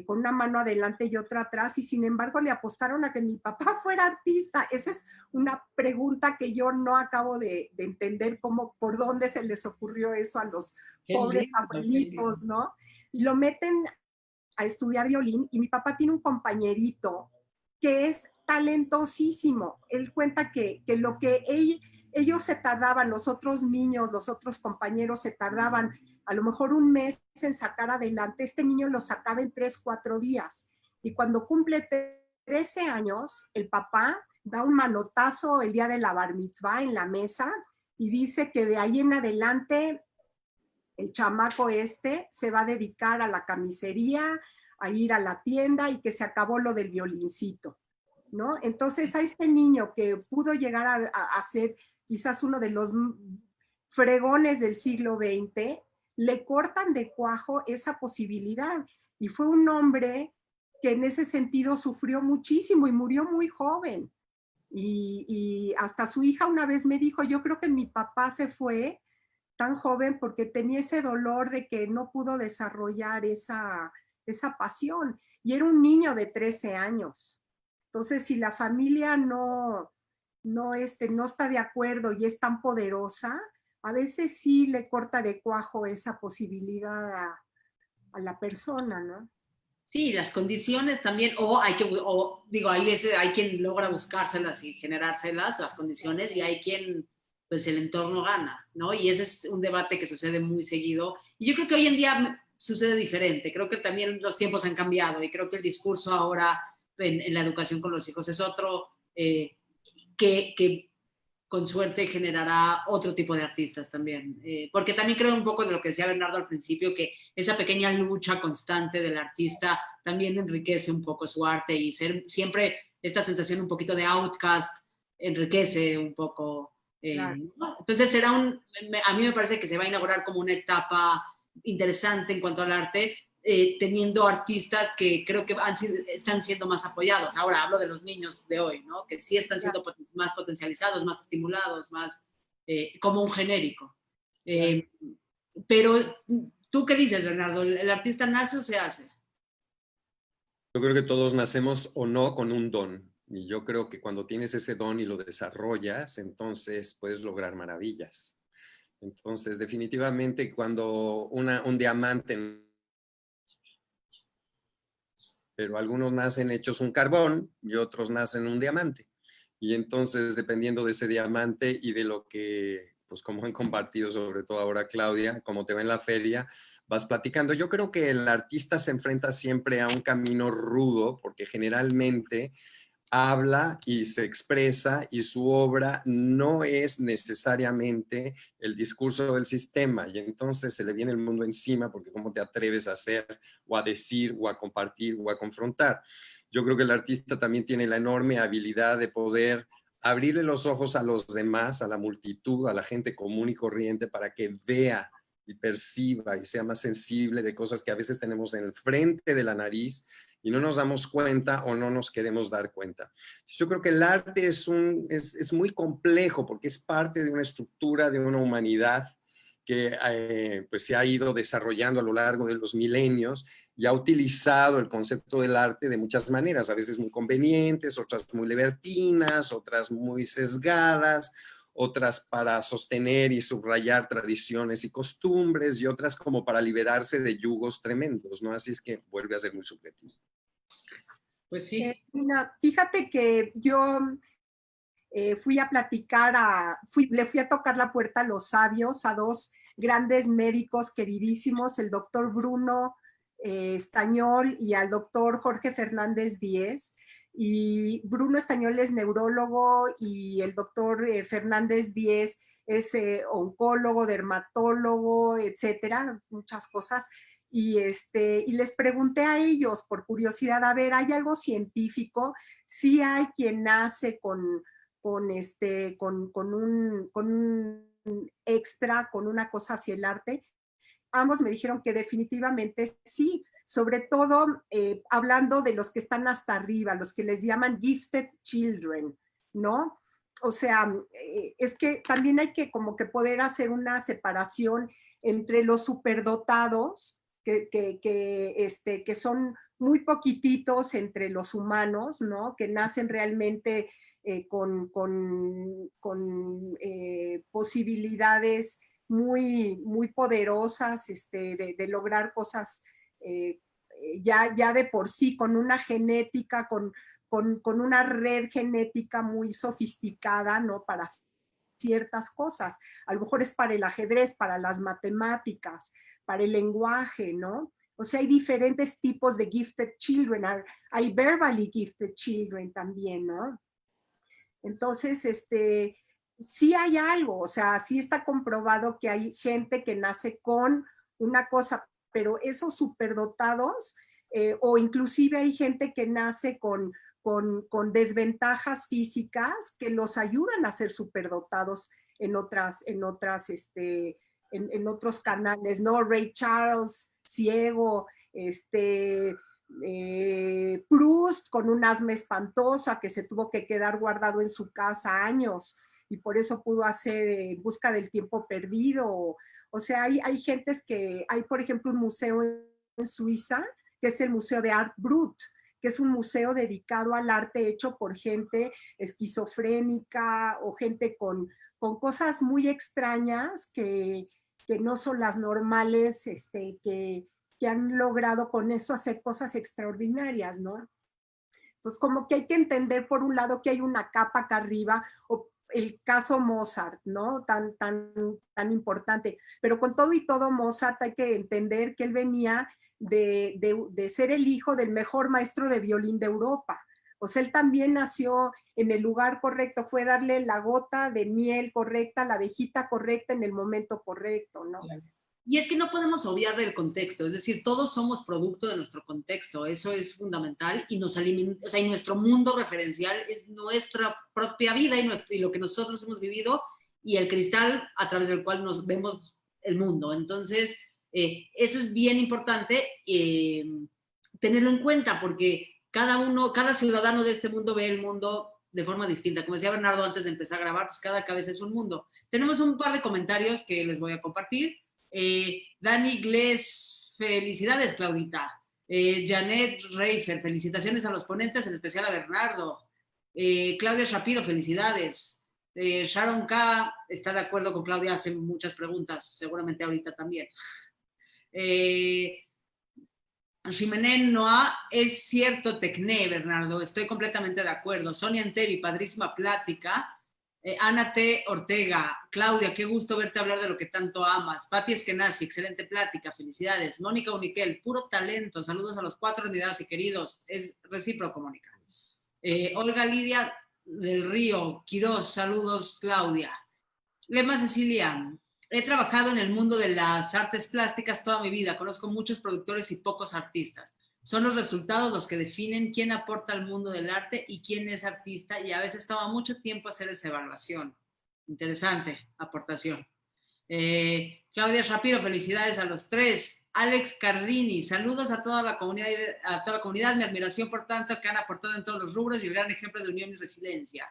Speaker 2: con una mano adelante y otra atrás, y sin embargo le apostaron a que mi papá fuera artista. Esa es una pregunta que yo no acabo de entender cómo, por dónde se les ocurrió eso a los pobres abuelitos, ¿no? Y lo meten a estudiar violín y mi papá tiene un compañerito que es talentosísimo. Él cuenta que lo que ellos se tardaban, los otros niños, los otros compañeros se tardaban a lo mejor un mes en sacar adelante, este niño lo sacaba en 3, 4 días. Y cuando cumple 13 años, el papá da un manotazo el día de la bar mitzvah en la mesa y dice que de ahí en adelante el chamaco se va a dedicar a la camisería, a ir a la tienda y que se acabó lo del violincito, ¿no? Entonces a este niño que pudo llegar a ser quizás uno de los fregones del siglo XX, le cortan de cuajo esa posibilidad. Y fue un hombre que en ese sentido sufrió muchísimo y murió muy joven. Y hasta su hija una vez me dijo, yo creo que mi papá se fue tan joven porque tenía ese dolor de que no pudo desarrollar esa pasión. Y era un niño de 13 años. Entonces, si la familia no está de acuerdo y es tan poderosa, a veces sí le corta de cuajo esa posibilidad a la persona, ¿no?
Speaker 1: Sí, las condiciones también, digo, hay veces, hay quien logra buscárselas y generárselas, las condiciones, y hay quien, pues el entorno gana, ¿no? Y ese es un debate que sucede muy seguido. Y yo creo que hoy en día sucede diferente. Creo que también los tiempos han cambiado y creo que el discurso ahora en la educación con los hijos es otro, que con suerte generará otro tipo de artistas también. Porque también creo un poco de lo que decía Bernardo al principio, que esa pequeña lucha constante del artista también enriquece un poco su arte y siempre esta sensación un poquito de outcast enriquece un poco.
Speaker 2: Claro.
Speaker 1: Entonces a mí me parece que se va a inaugurar como una etapa interesante en cuanto al arte, teniendo artistas que creo que están siendo más apoyados. Ahora hablo de los niños de hoy, ¿no? Que sí están siendo más potencializados, más estimulados, más como un genérico. Pero, ¿tú qué dices, Bernardo? ¿El artista nace o se hace?
Speaker 4: Yo creo que todos nacemos o no con un don. Y yo creo que cuando tienes ese don y lo desarrollas, entonces puedes lograr maravillas. Entonces, definitivamente, cuando un diamante, pero algunos nacen hechos un carbón y otros nacen un diamante. Y entonces, dependiendo de ese diamante y de lo que, pues como han compartido, sobre todo ahora Claudia, como te va en la feria, vas platicando. Yo creo que el artista se enfrenta siempre a un camino rudo, porque generalmente habla y se expresa y su obra no es necesariamente el discurso del sistema y entonces se le viene el mundo encima porque cómo te atreves a hacer o a decir o a compartir o a confrontar. Yo creo que el artista también tiene la enorme habilidad de poder abrirle los ojos a los demás, a la multitud, a la gente común y corriente para que vea y perciba y sea más sensible de cosas que a veces tenemos en el frente de la nariz y no nos damos cuenta o no nos queremos dar cuenta. Yo creo que el arte es muy complejo porque es parte de una estructura de una humanidad que pues se ha ido desarrollando a lo largo de los milenios y ha utilizado el concepto del arte de muchas maneras, a veces muy convenientes, otras muy libertinas, otras muy sesgadas, otras para sostener y subrayar tradiciones y costumbres y otras como para liberarse de yugos tremendos, ¿no? Así es que vuelve a ser muy subjetivo.
Speaker 1: Pues sí.
Speaker 2: Fíjate que yo fui a platicar, le fui a tocar la puerta a los sabios, a dos grandes médicos queridísimos, el doctor Bruno Estañol y al doctor Jorge Fernández Díez. Y Bruno Estañol es neurólogo y el doctor Fernández Díez es oncólogo, dermatólogo, etcétera, muchas cosas. Y les pregunté a ellos por curiosidad, a ver, ¿hay algo científico? Sí hay quien nace con un extra, con una cosa hacia el arte. Ambos me dijeron que definitivamente sí, sobre todo hablando de los que están hasta arriba, los que les llaman gifted children, ¿no? O sea, es que también hay que como que poder hacer una separación entre los superdotados, que son muy poquititos entre los humanos, ¿no? Que nacen realmente con posibilidades muy poderosas de lograr cosas ya de por sí, con una genética, con una red genética muy sofisticada, ¿no? Para ciertas cosas. A lo mejor es para el ajedrez, para las matemáticas, para el lenguaje, ¿no? O sea, hay diferentes tipos de gifted children, hay verbally gifted children también, ¿no? Entonces, sí hay algo, o sea, sí está comprobado que hay gente que nace con una cosa, pero esos superdotados, o inclusive hay gente que nace con desventajas físicas que los ayudan a ser superdotados en otros canales, ¿no? Ray Charles, ciego, Proust con un asma espantosa que se tuvo que quedar guardado en su casa años y por eso pudo hacer En busca del tiempo perdido. O sea, hay gentes que, hay por ejemplo un museo en Suiza, que es el Museo de Art Brut, que es un museo dedicado al arte hecho por gente esquizofrénica o gente con cosas muy extrañas que no son las normales, que han logrado con eso hacer cosas extraordinarias, ¿no? Entonces, como que hay que entender, por un lado, que hay una capa acá arriba, o el caso Mozart, ¿no? Tan importante. Pero con todo y todo, Mozart hay que entender que él venía de ser el hijo del mejor maestro de violín de Europa. O sea, él también nació en el lugar correcto, fue darle la gota de miel correcta, la abejita correcta en el momento correcto, ¿no?
Speaker 1: Claro. Y es que no podemos obviar del contexto, es decir, todos somos producto de nuestro contexto, eso es fundamental y nos alimenta, o sea, y nuestro mundo referencial es nuestra propia vida y lo que nosotros hemos vivido y el cristal a través del cual nos vemos el mundo. Entonces, eso es bien importante tenerlo en cuenta porque cada ciudadano de este mundo ve el mundo de forma distinta. Como decía Bernardo antes de empezar a grabar, pues cada cabeza es un mundo. Tenemos un par de comentarios que les voy a compartir. Dani Gles, felicidades, Claudita. Janet Reifer, felicitaciones a los ponentes, en especial a Bernardo. Claudia Shapiro, felicidades. Sharon K. está de acuerdo con Claudia, hace muchas preguntas, seguramente ahorita también. Jiménez Noa, es cierto, Tecné, Bernardo, estoy completamente de acuerdo. Sonia Entevi, padrísima plática. Ana T. Ortega, Claudia, qué gusto verte hablar de lo que tanto amas. Pati Eskenazi, excelente plática, felicidades. Mónica Uniquel, puro talento, saludos a los 4 unidades y queridos, es recíproco, Mónica. Olga Lidia del Río, Quirós, saludos, Claudia. Lema Cecilia, he trabajado en el mundo de las artes plásticas toda mi vida, conozco muchos productores y pocos artistas. Son los resultados los que definen quién aporta al mundo del arte y quién es artista, y a veces toma mucho tiempo hacer esa evaluación. Interesante aportación. Claudia Shapiro, felicidades a los 3. Alex Cardini, saludos a toda la comunidad, mi admiración por tanto que han aportado en todos los rubros y el gran ejemplo de unión y resiliencia.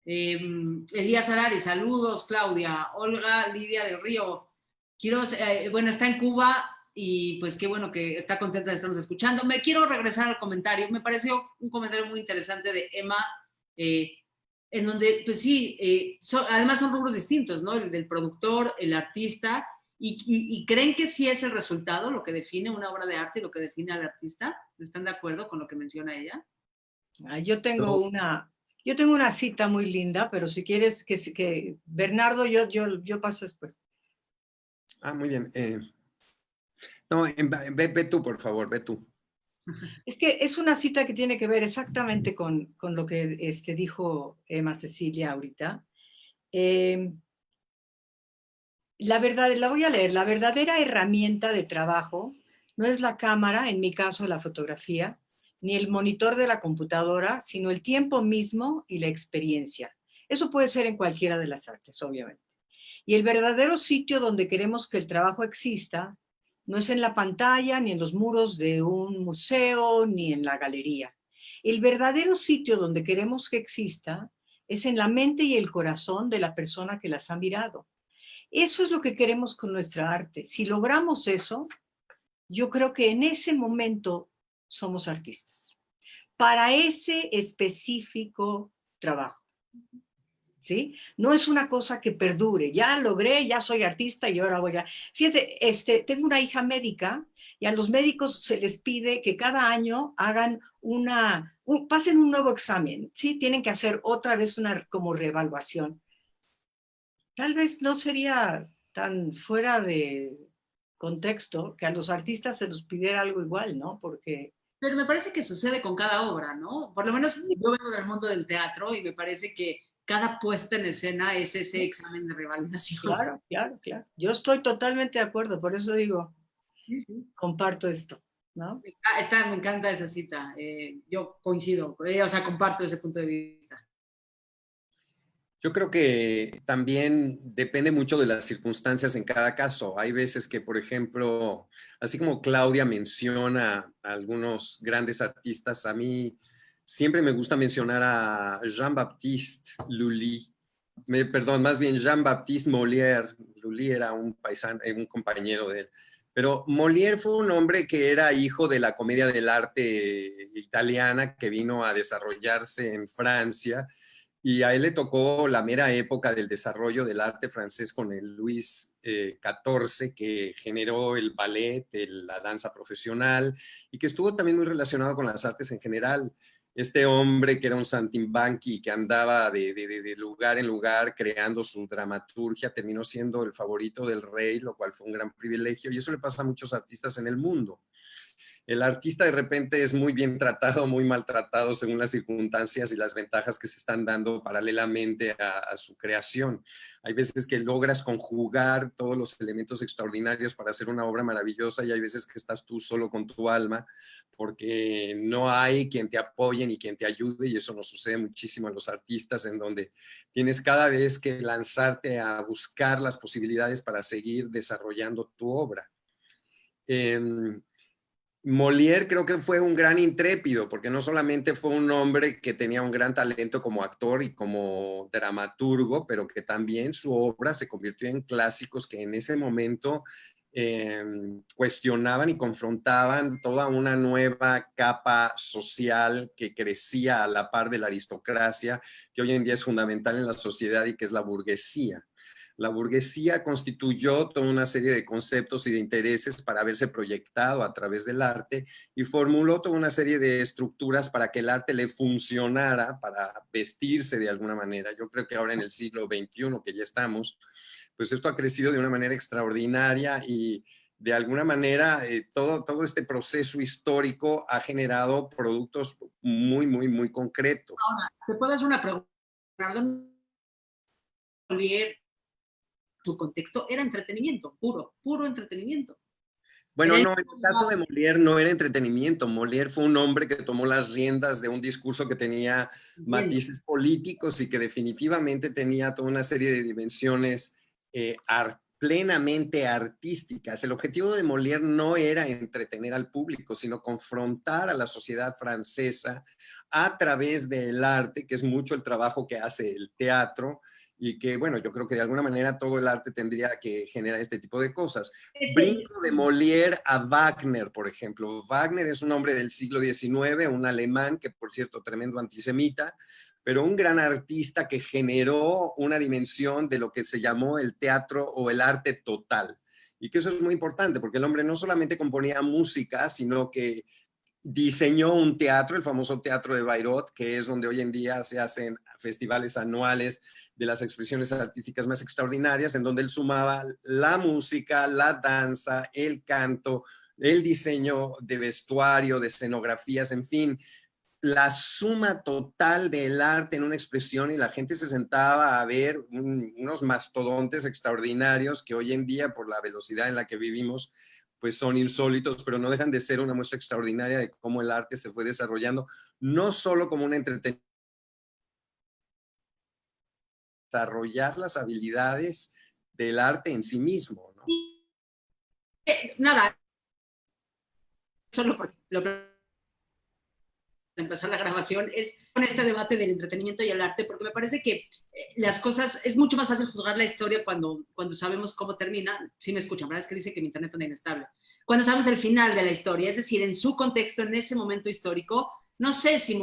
Speaker 1: Elías Arari, saludos, Claudia. Olga Lidia del Río, Quiroz, bueno, está en Cuba y pues qué bueno que está contenta de estarnos escuchando. Me quiero regresar al comentario, me pareció un comentario muy interesante de Emma, en donde, pues sí, además son rubros distintos, ¿no? El del productor, el artista, y creen que sí es el resultado lo que define una obra de arte y lo que define al artista. ¿Están de acuerdo con lo que menciona ella?
Speaker 3: Yo tengo una cita muy linda, pero si quieres que Bernardo, yo paso después.
Speaker 4: Muy bien. No, ve tú, por favor, ve tú.
Speaker 3: Es que es una cita que tiene que ver exactamente con lo que dijo Emma Cecilia ahorita. La voy a leer. La verdadera herramienta de trabajo no es la cámara, en mi caso la fotografía, ni el monitor de la computadora, sino el tiempo mismo y la experiencia. Eso puede ser en cualquiera de las artes, obviamente. Y el verdadero sitio donde queremos que el trabajo exista no es en la pantalla, ni en los muros de un museo, ni en la galería. El verdadero sitio donde queremos que exista es en la mente y el corazón de la persona que las ha mirado. Eso es lo que queremos con nuestra arte. Si logramos eso, yo creo que en ese momento somos artistas. Para ese específico trabajo. ¿Sí? No es una cosa que perdure. Ya logré, ya soy artista y ahora voy a... Fíjate, tengo una hija médica y a los médicos se les pide que cada año hagan pasen un nuevo examen, ¿sí? Tienen que hacer otra vez una como reevaluación. Tal vez no sería tan fuera de contexto que a los artistas se nos pidiera algo igual, ¿no? Porque...
Speaker 1: Pero me parece que sucede con cada obra, ¿no? Por lo menos yo vengo del mundo del teatro y me parece que cada puesta en escena es ese examen de revalidación.
Speaker 3: Claro, claro, claro. Yo estoy totalmente de acuerdo, por eso digo, comparto esto, ¿no?
Speaker 1: Me encanta esa cita. Yo coincido, o sea, comparto ese punto de vista.
Speaker 4: Yo creo que también depende mucho de las circunstancias en cada caso. Hay veces que, por ejemplo, así como Claudia menciona a algunos grandes artistas, a mí siempre me gusta mencionar a Jean-Baptiste Lully, perdón, más bien Jean-Baptiste Molière. Lully era un compañero de él. Pero Molière fue un hombre que era hijo de la comedia del arte italiana que vino a desarrollarse en Francia. Y a él le tocó la mera época del desarrollo del arte francés con el Luis XIV, que generó el ballet, la danza profesional, y que estuvo también muy relacionado con las artes en general. Este hombre que era un saltimbanqui, que andaba de lugar en lugar creando su dramaturgia, terminó siendo el favorito del rey, lo cual fue un gran privilegio, y eso le pasa a muchos artistas en el mundo. El artista de repente es muy bien tratado, muy maltratado según las circunstancias y las ventajas que se están dando paralelamente a su creación. Hay veces que logras conjugar todos los elementos extraordinarios para hacer una obra maravillosa y hay veces que estás tú solo con tu alma porque no hay quien te apoye ni quien te ayude, y eso nos sucede muchísimo a los artistas, en donde tienes cada vez que lanzarte a buscar las posibilidades para seguir desarrollando tu obra. Molière creo que fue un gran intrépido, porque no solamente fue un hombre que tenía un gran talento como actor y como dramaturgo, pero que también su obra se convirtió en clásicos que en ese momento cuestionaban y confrontaban toda una nueva capa social que crecía a la par de la aristocracia, que hoy en día es fundamental en la sociedad y que es la burguesía. La burguesía constituyó toda una serie de conceptos y de intereses para verse proyectado a través del arte y formuló toda una serie de estructuras para que el arte le funcionara, para vestirse de alguna manera. Yo creo que ahora en el siglo XXI, que ya estamos, pues esto ha crecido de una manera extraordinaria y de alguna manera todo este proceso histórico ha generado productos muy, muy, muy concretos.
Speaker 1: Ahora, te puedo hacer una pregunta. Su contexto era entretenimiento, puro entretenimiento.
Speaker 4: Bueno,
Speaker 1: Era
Speaker 4: no, en el caso de Molière no era entretenimiento. Molière fue un hombre que tomó las riendas de un discurso que tenía matices políticos y que definitivamente tenía toda una serie de dimensiones plenamente artísticas. El objetivo de Molière no era entretener al público, sino confrontar a la sociedad francesa a través del arte, que es mucho el trabajo que hace el teatro, y que, bueno, yo creo que de alguna manera todo el arte tendría que generar este tipo de cosas. Brinco de Molière a Wagner, por ejemplo. Wagner es un hombre del siglo XIX, un alemán que, por cierto, tremendo antisemita, pero un gran artista que generó una dimensión de lo que se llamó el teatro o el arte total. Y que eso es muy importante, porque el hombre no solamente componía música, sino que diseñó un teatro, el famoso Teatro de Bayreuth, que es donde hoy en día se hacen festivales anuales de las expresiones artísticas más extraordinarias, en donde él sumaba la música, la danza, el canto, el diseño de vestuario, de escenografías, en fin, la suma total del arte en una expresión, y la gente se sentaba a ver unos mastodontes extraordinarios que hoy en día, por la velocidad en la que vivimos, pues son insólitos, pero no dejan de ser una muestra extraordinaria de cómo el arte se fue desarrollando, no solo como un entretenimiento, desarrollar las habilidades del arte en sí mismo, ¿no?
Speaker 1: Nada, solo por lo que empezar la grabación es con este debate del entretenimiento y el arte, porque me parece que las cosas, es mucho más fácil juzgar la historia cuando sabemos cómo termina. Sí me escuchan, ¿verdad? Es que dice que mi internet anda inestable. Cuando sabemos el final de la historia, es decir, en su contexto, en ese momento histórico, no sé si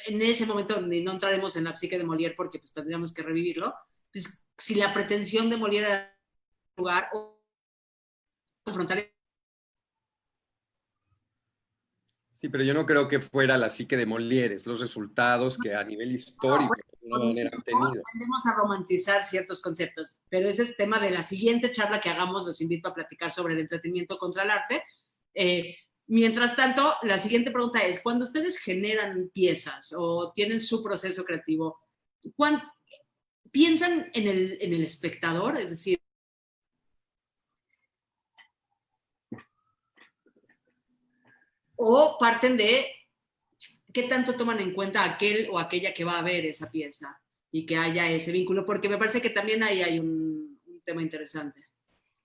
Speaker 1: en ese momento, no entraremos en la psique de Molière porque pues tendríamos que revivirlo, pues, si la pretensión de Molière era jugar o confrontar.
Speaker 4: Sí, pero yo no creo que fuera la psique de Molière, los resultados que a nivel histórico de alguna manera han tenido.
Speaker 1: Tendemos a romantizar ciertos conceptos, pero ese es tema de la siguiente charla que hagamos. Los invito a platicar sobre el entretenimiento contra el arte. Mientras tanto, la siguiente pregunta es, cuando ustedes generan piezas o tienen su proceso creativo, ¿piensan en el espectador? Es decir, o parten de qué tanto toman en cuenta aquel o aquella que va a ver esa pieza y que haya ese vínculo, porque me parece que también ahí hay un tema interesante.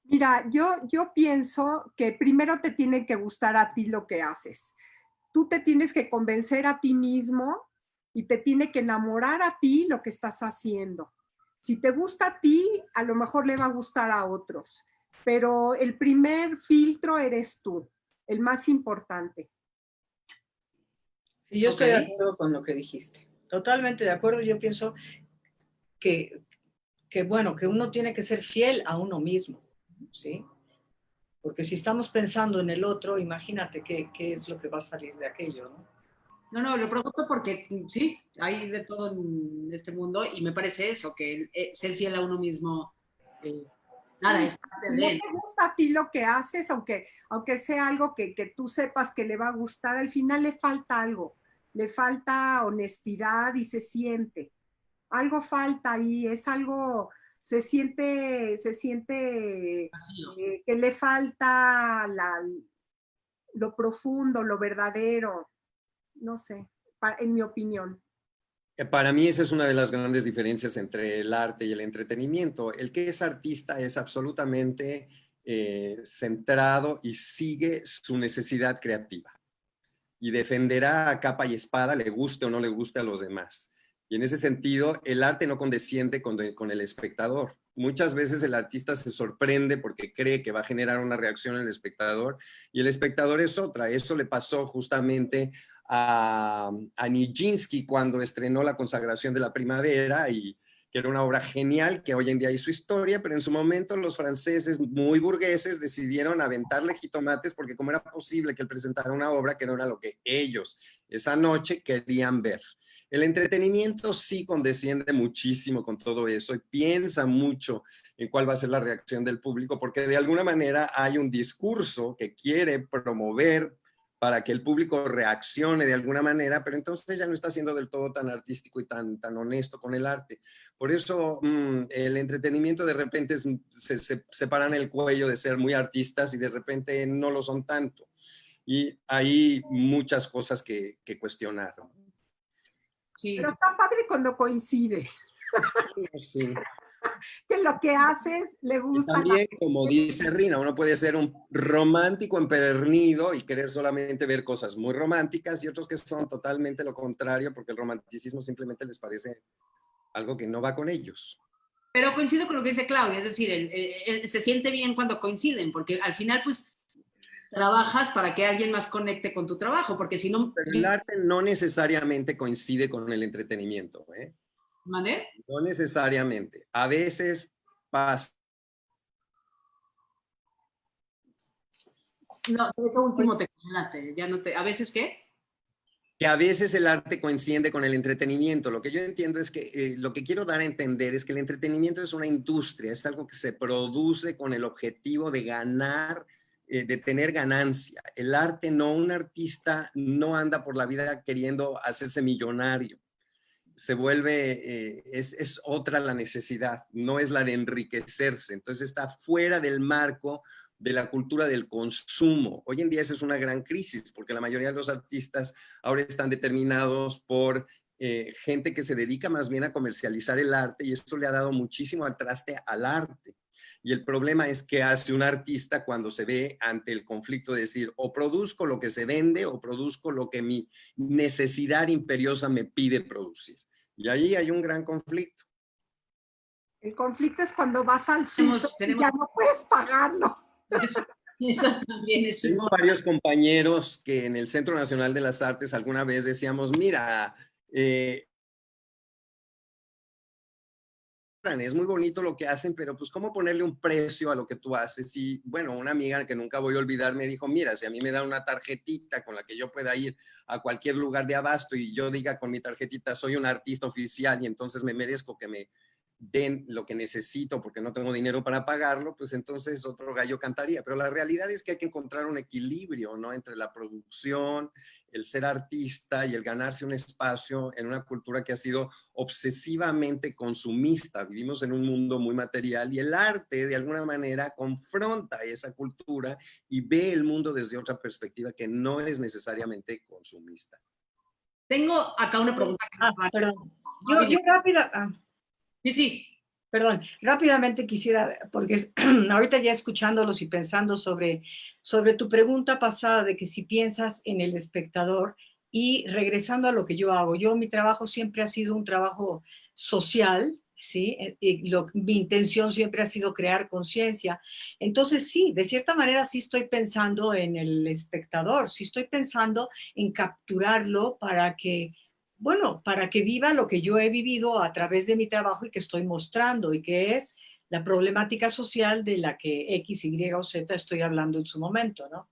Speaker 2: Mira, yo pienso que primero te tiene que gustar a ti lo que haces. Tú te tienes que convencer a ti mismo y te tiene que enamorar a ti lo que estás haciendo. Si te gusta a ti, a lo mejor le va a gustar a otros, pero el primer filtro eres tú, el más importante.
Speaker 3: Sí, yo estoy de acuerdo con lo que dijiste. Totalmente de acuerdo. Yo pienso que bueno, que uno tiene que ser fiel a uno mismo, ¿sí? Porque si estamos pensando en el otro, imagínate qué es lo que va a salir de aquello, ¿no?
Speaker 1: No, lo pregunto porque sí, hay de todo en este mundo y me parece eso, que ser fiel a uno mismo, nada,
Speaker 2: Sí,
Speaker 1: es parte
Speaker 2: si
Speaker 1: de
Speaker 2: no
Speaker 1: él.
Speaker 2: te gusta a ti lo que haces, aunque sea algo que tú sepas que le va a gustar, al final le falta algo, le falta honestidad y se siente. Algo falta ahí, es algo, se siente que le falta lo profundo, lo verdadero, no sé, en mi opinión.
Speaker 4: Para mí esa es una de las grandes diferencias entre el arte y el entretenimiento. El que es artista es absolutamente centrado y sigue su necesidad creativa y defenderá a capa y espada, le guste o no le guste a los demás. Y en ese sentido, el arte no condesciende con el espectador. Muchas veces el artista se sorprende porque cree que va a generar una reacción en el espectador y el espectador es otra. Eso le pasó justamente a Nijinsky cuando estrenó La consagración de la primavera, y que era una obra genial que hoy en día hizo historia, pero en su momento los franceses muy burgueses decidieron aventarle jitomates porque cómo era posible que él presentara una obra que no era lo que ellos esa noche querían ver. El entretenimiento sí condesciende muchísimo con todo eso y piensa mucho en cuál va a ser la reacción del público, porque de alguna manera hay un discurso que quiere promover para que el público reaccione de alguna manera, pero entonces ya no está siendo del todo tan artístico y tan honesto con el arte. Por eso el entretenimiento de repente se paran el cuello de ser muy artistas y de repente no lo son tanto. Y hay muchas cosas que cuestionar.
Speaker 1: Sí.
Speaker 2: Pero está padre cuando coincide,
Speaker 4: Sí.
Speaker 2: que lo que haces le
Speaker 4: Y
Speaker 2: gusta.
Speaker 4: también, como dice Rina, uno puede ser un romántico empedernido y querer solamente ver cosas muy románticas, y otros que son totalmente lo contrario, porque el romanticismo simplemente les parece algo que no va con ellos.
Speaker 1: Pero coincido con lo que dice Claudia, es decir, se siente bien cuando coinciden, porque al final, pues, trabajas para que alguien más conecte con tu trabajo, porque si no...
Speaker 4: Pero el arte no necesariamente coincide con el entretenimiento, ¿eh?
Speaker 1: ¿Mandé?
Speaker 4: No necesariamente. A veces pasa.
Speaker 1: No, eso último te congelaste, ya no te... ¿A veces qué?
Speaker 4: Que a veces el arte coincide con el entretenimiento. Lo que yo entiendo es que lo que quiero dar a entender es que el entretenimiento es una industria, es algo que se produce con el objetivo de ganar, de tener ganancia. El arte no, un artista no anda por la vida queriendo hacerse millonario. Se vuelve, es otra la necesidad, no es la de enriquecerse. Entonces está fuera del marco de la cultura del consumo. Hoy en día esa es una gran crisis, porque la mayoría de los artistas ahora están determinados por gente que se dedica más bien a comercializar el arte, y esto le ha dado muchísimo al traste al arte. Y el problema es que hace un artista cuando se ve ante el conflicto de decir, o produzco lo que se vende o produzco lo que mi necesidad imperiosa me pide producir. Y ahí hay un gran conflicto.
Speaker 2: El conflicto es cuando vas al súper y ya no puedes pagarlo.
Speaker 1: Eso también es
Speaker 4: Tengo varios compañeros que en el Centro Nacional de las Artes alguna vez decíamos, mira, es muy bonito lo que hacen, pero pues cómo ponerle un precio a lo que tú haces. Y bueno, una amiga que nunca voy a olvidar me dijo, mira, si a mí me da una tarjetita con la que yo pueda ir a cualquier lugar de abasto y yo diga con mi tarjetita soy un artista oficial y entonces me merezco que me den lo que necesito porque no tengo dinero para pagarlo, pues entonces otro gallo cantaría. Pero la realidad es que hay que encontrar un equilibrio, ¿no?, entre la producción, el ser artista y el ganarse un espacio en una cultura que ha sido obsesivamente consumista. Vivimos en un mundo muy material y el arte de alguna manera confronta esa cultura y ve el mundo desde otra perspectiva que no es necesariamente consumista.
Speaker 1: Tengo acá una pregunta.
Speaker 3: Perdón. Yo rápida...
Speaker 1: Sí.
Speaker 3: Perdón, rápidamente quisiera, porque ahorita ya escuchándolos y pensando sobre tu pregunta pasada de que si piensas en el espectador, y regresando a lo que yo hago, mi trabajo siempre ha sido un trabajo social, ¿sí? Mi intención siempre ha sido crear conciencia. Entonces, sí, de cierta manera sí estoy pensando en el espectador, sí estoy pensando en capturarlo para que viva lo que yo he vivido a través de mi trabajo y que estoy mostrando, y que es la problemática social de la que X, Y o Z estoy hablando en su momento, ¿no?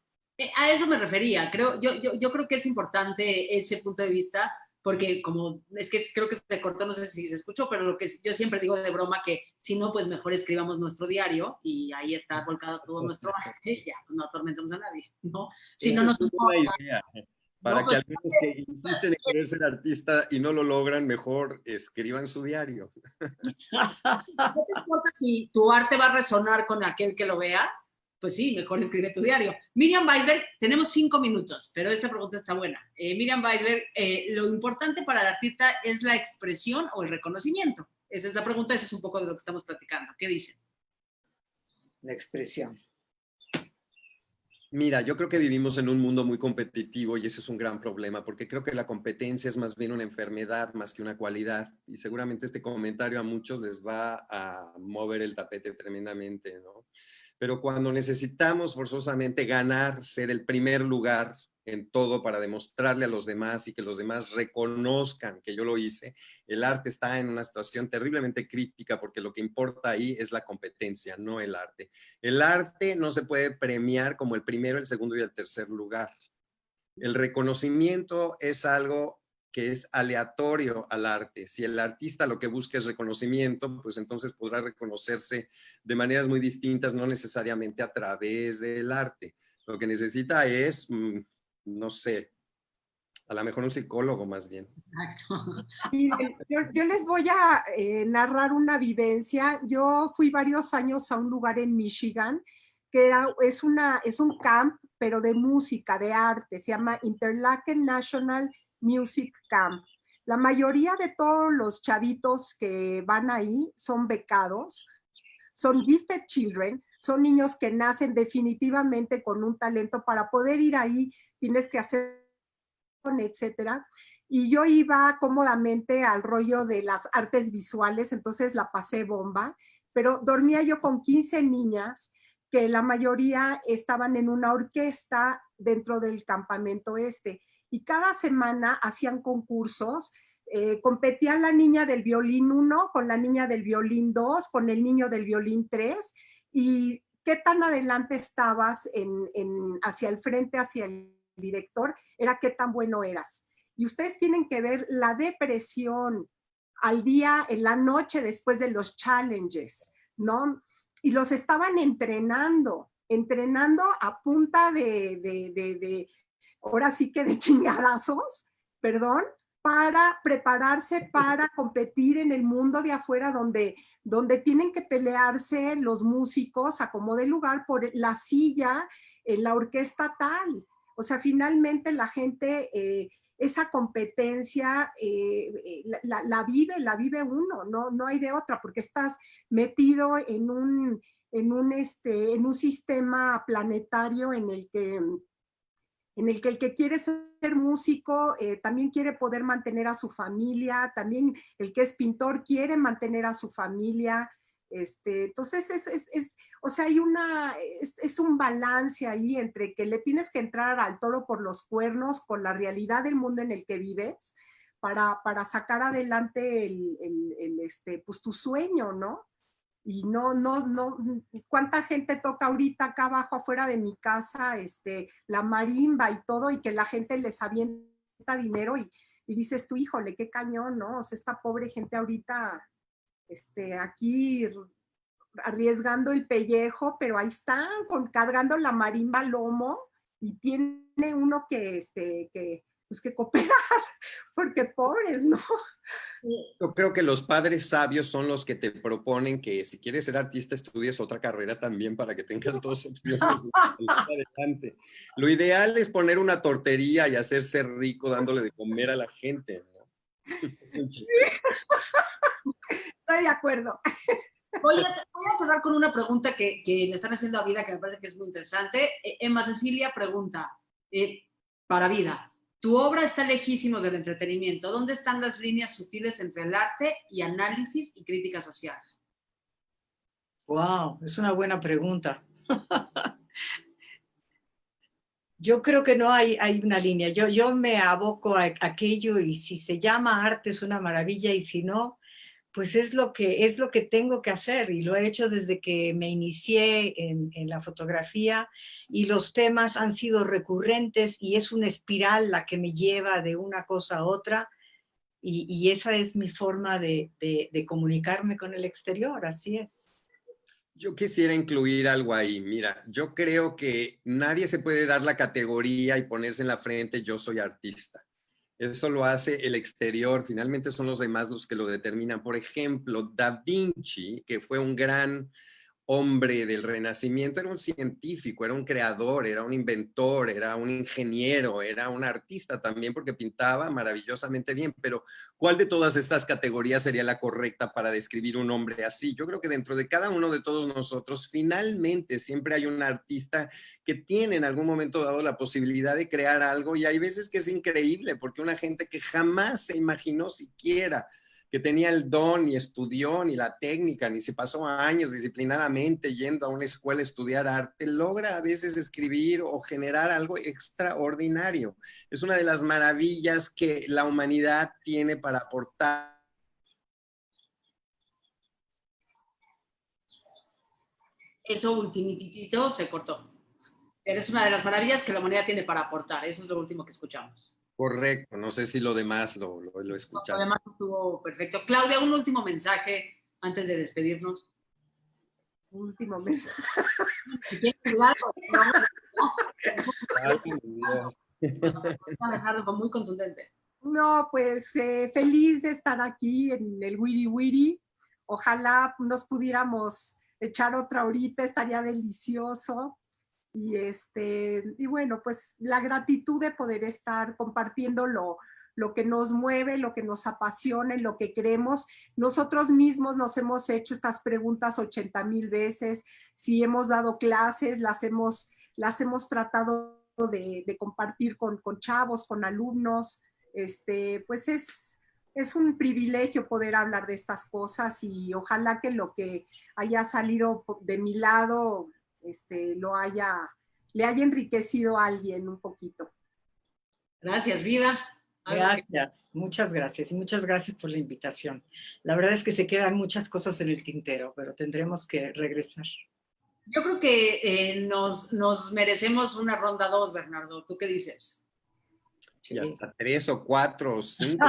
Speaker 1: A eso me refería. Yo creo que es importante ese punto de vista, porque creo que se cortó, no sé si se escuchó, pero lo que yo siempre digo de broma, que si no, pues mejor escribamos nuestro diario y ahí está volcado todo nuestro arte y ya, pues no atormentamos a nadie, ¿no? Si no,
Speaker 4: es una idea. Para que algunos que insisten en querer ser artista y no lo logran, mejor escriban su diario.
Speaker 1: ¿No te importa si tu arte va a resonar con aquel que lo vea? Pues sí, mejor escribe tu diario. Miriam Weisberg, tenemos 5 minutos, pero esta pregunta está buena. Miriam Weisberg, ¿lo importante para el artista es la expresión o el reconocimiento? Esa es la pregunta, ese es un poco de lo que estamos platicando. ¿Qué dicen?
Speaker 3: La expresión.
Speaker 4: Mira, yo creo que vivimos en un mundo muy competitivo y ese es un gran problema, porque creo que la competencia es más bien una enfermedad más que una cualidad. Y seguramente este comentario a muchos les va a mover el tapete tremendamente, ¿no? Pero cuando necesitamos forzosamente ganar, ser el primer lugar en todo para demostrarle a los demás y que los demás reconozcan que yo lo hice, el arte está en una situación terriblemente crítica porque lo que importa ahí es la competencia, no el arte. El arte no se puede premiar como el primero, el segundo y el tercer lugar. El reconocimiento es algo que es aleatorio al arte. Si el artista lo que busca es reconocimiento, pues entonces podrá reconocerse de maneras muy distintas, no necesariamente a través del arte. Lo que necesita es, no sé, a lo mejor un psicólogo más bien.
Speaker 1: Exacto.
Speaker 2: Miren, yo les voy a narrar una vivencia. Yo fui varios años a un lugar en Michigan que es un camp, pero de música, de arte. Se llama Interlaken National Music Camp. La mayoría de todos los chavitos que van ahí son becados, son gifted children, son niños que nacen definitivamente con un talento. Para poder ir ahí tienes que hacer, etcétera. Y yo iba cómodamente al rollo de las artes visuales, entonces la pasé bomba, pero dormía yo con 15 niñas que la mayoría estaban en una orquesta dentro del campamento este. Y cada semana hacían concursos, competía la niña del violín 1 con la niña del violín 2, con el niño del violín 3, y qué tan adelante estabas hacia el frente, hacia el director, era qué tan bueno eras. Y ustedes tienen que ver la depresión al día, en la noche, después de los challenges, ¿no? Y los estaban entrenando a punta ahora sí que de chingadazos, perdón, para prepararse para competir en el mundo de afuera, donde tienen que pelearse los músicos a como de lugar por la silla en la orquesta tal. O sea, finalmente la gente, esa competencia la vive uno, no hay de otra, porque estás metido en un sistema planetario en el que el que quiere ser músico también quiere poder mantener a su familia, también el que es pintor quiere mantener a su familia. Entonces, o sea, es un balance ahí entre que le tienes que entrar al toro por los cuernos con la realidad del mundo en el que vives para sacar adelante pues, tu sueño, ¿no? Y no, ¿cuánta gente toca ahorita acá abajo afuera de mi casa, la marimba y todo, y que la gente les avienta dinero y dices tú, híjole, qué cañón, ¿no? O sea, esta pobre gente ahorita, aquí arriesgando el pellejo, pero ahí están, cargando la marimba al lomo, y tiene uno pues que cooperar, porque pobres, ¿no?
Speaker 4: Yo creo que los padres sabios son los que te proponen que si quieres ser artista estudies otra carrera también para que tengas dos opciones de salir adelante. Lo ideal es poner una tortería y hacerse rico dándole de comer a la gente, ¿no? Es un chiste.
Speaker 2: Estoy de acuerdo.
Speaker 1: Voy a cerrar con una pregunta que le están haciendo a Vida, que me parece que es muy interesante. Emma Cecilia pregunta, para Vida, tu obra está lejísimos del entretenimiento. ¿Dónde están las líneas sutiles entre el arte y análisis y crítica social?
Speaker 3: Wow, es una buena pregunta. Yo creo que no hay una línea. Yo me aboco a aquello, y si se llama arte es una maravilla, y si no, pues es lo que tengo que hacer, y lo he hecho desde que me inicié en la fotografía, y los temas han sido recurrentes y es una espiral la que me lleva de una cosa a otra, y esa es mi forma de comunicarme con el exterior, así es.
Speaker 4: Yo quisiera incluir algo ahí. Mira, yo creo que nadie se puede dar la categoría y ponerse en la frente, yo soy artista. Eso lo hace el exterior, finalmente son los demás los que lo determinan. Por ejemplo, Da Vinci, que fue un gran hombre del Renacimiento, era un científico, era un creador, era un inventor, era un ingeniero, era un artista también porque pintaba maravillosamente bien, pero ¿cuál de todas estas categorías sería la correcta para describir un hombre así? Yo creo que dentro de cada uno de todos nosotros, finalmente siempre hay un artista que tiene en algún momento dado la posibilidad de crear algo, y hay veces que es increíble porque una gente que jamás se imaginó siquiera que tenía el don, ni estudió, ni la técnica, ni se pasó años disciplinadamente yendo a una escuela a estudiar arte, logra a veces escribir o generar algo extraordinario. Es una de las maravillas que la humanidad tiene para aportar.
Speaker 1: Eso ultimitito se cortó. Pero es una de las maravillas que la humanidad tiene para aportar. Eso es lo último que escuchamos.
Speaker 4: Correcto, no sé si lo demás lo escucharon.
Speaker 1: Además estuvo perfecto. Claudia, un último mensaje antes de despedirnos.
Speaker 2: Último mensaje.
Speaker 1: Si quieres algo, fue muy contundente.
Speaker 2: No, pues feliz de estar aquí en el Wiri Wiri. Ojalá nos pudiéramos echar otra horita, estaría delicioso. Y bueno, pues la gratitud de poder estar compartiendo lo que nos mueve, lo que nos apasiona, lo que queremos. Nosotros mismos nos hemos hecho estas preguntas 80,000 veces. Si hemos dado clases, las hemos tratado de compartir con chavos, con alumnos. Pues es un privilegio poder hablar de estas cosas, y ojalá que lo que haya salido de mi lado le haya enriquecido a alguien un poquito.
Speaker 1: Gracias, Vida.
Speaker 3: Gracias, muchas gracias, y muchas gracias por la invitación. La verdad es que se quedan muchas cosas en el tintero, pero tendremos que regresar.
Speaker 1: Yo creo que nos merecemos una ronda 2, Bernardo. ¿Tú qué dices?
Speaker 4: Y hasta 3 o 4 o 5.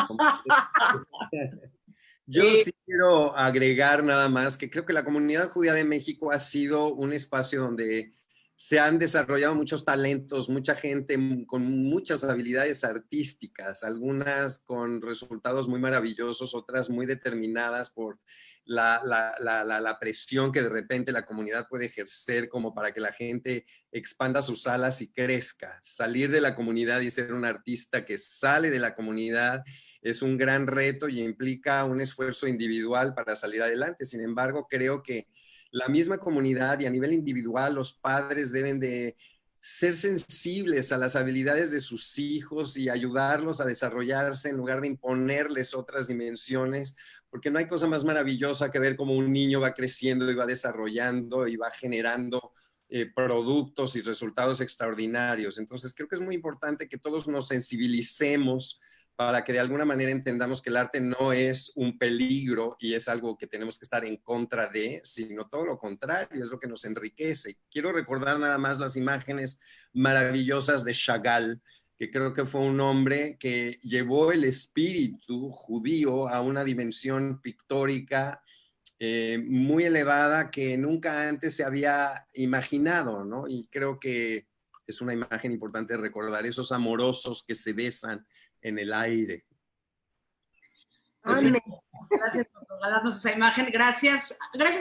Speaker 4: Yo sí quiero agregar nada más que creo que la comunidad judía de México ha sido un espacio donde se han desarrollado muchos talentos, mucha gente con muchas habilidades artísticas, algunas con resultados muy maravillosos, otras muy determinadas por la presión que de repente la comunidad puede ejercer como para que la gente expanda sus alas y crezca. Salir de la comunidad y ser un artista que sale de la comunidad es un gran reto y implica un esfuerzo individual para salir adelante. Sin embargo, creo que la misma comunidad y a nivel individual los padres deben de ser sensibles a las habilidades de sus hijos y ayudarlos a desarrollarse en lugar de imponerles otras dimensiones, porque no hay cosa más maravillosa que ver cómo un niño va creciendo y va desarrollando y va generando productos y resultados extraordinarios. Entonces creo que es muy importante que todos nos sensibilicemos para que de alguna manera entendamos que el arte no es un peligro y es algo que tenemos que estar en contra de, sino todo lo contrario, es lo que nos enriquece. Quiero recordar nada más las imágenes maravillosas de Chagall, que creo que fue un hombre que llevó el espíritu judío a una dimensión pictórica muy elevada que nunca antes se había imaginado, ¿no? Y creo que es una imagen importante de recordar, esos amorosos que se besan en el aire.
Speaker 1: Amén. Gracias por regalarnos esa imagen. Gracias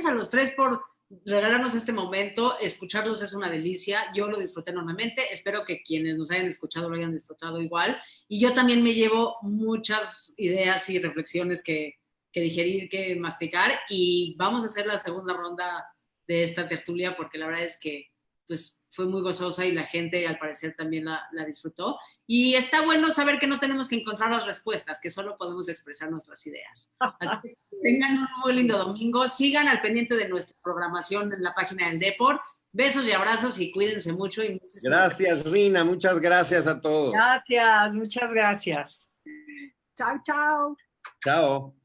Speaker 1: a los tres por regalarnos este momento. Escucharlos es una delicia. Yo lo disfruté enormemente. Espero que quienes nos hayan escuchado lo hayan disfrutado igual. Y yo también me llevo muchas ideas y reflexiones que digerir, que masticar. Y vamos a hacer la segunda ronda de esta tertulia porque la verdad es que pues fue muy gozosa y la gente al parecer también la disfrutó. Y está bueno saber que no tenemos que encontrar las respuestas, que solo podemos expresar nuestras ideas. Así que tengan un muy lindo domingo. Sigan al pendiente de nuestra programación en la página del Depor. Besos y abrazos y cuídense mucho. Y
Speaker 4: gracias, Rina. Muchas gracias a todos.
Speaker 3: Gracias, muchas gracias.
Speaker 2: Chao, chao.
Speaker 4: Chao.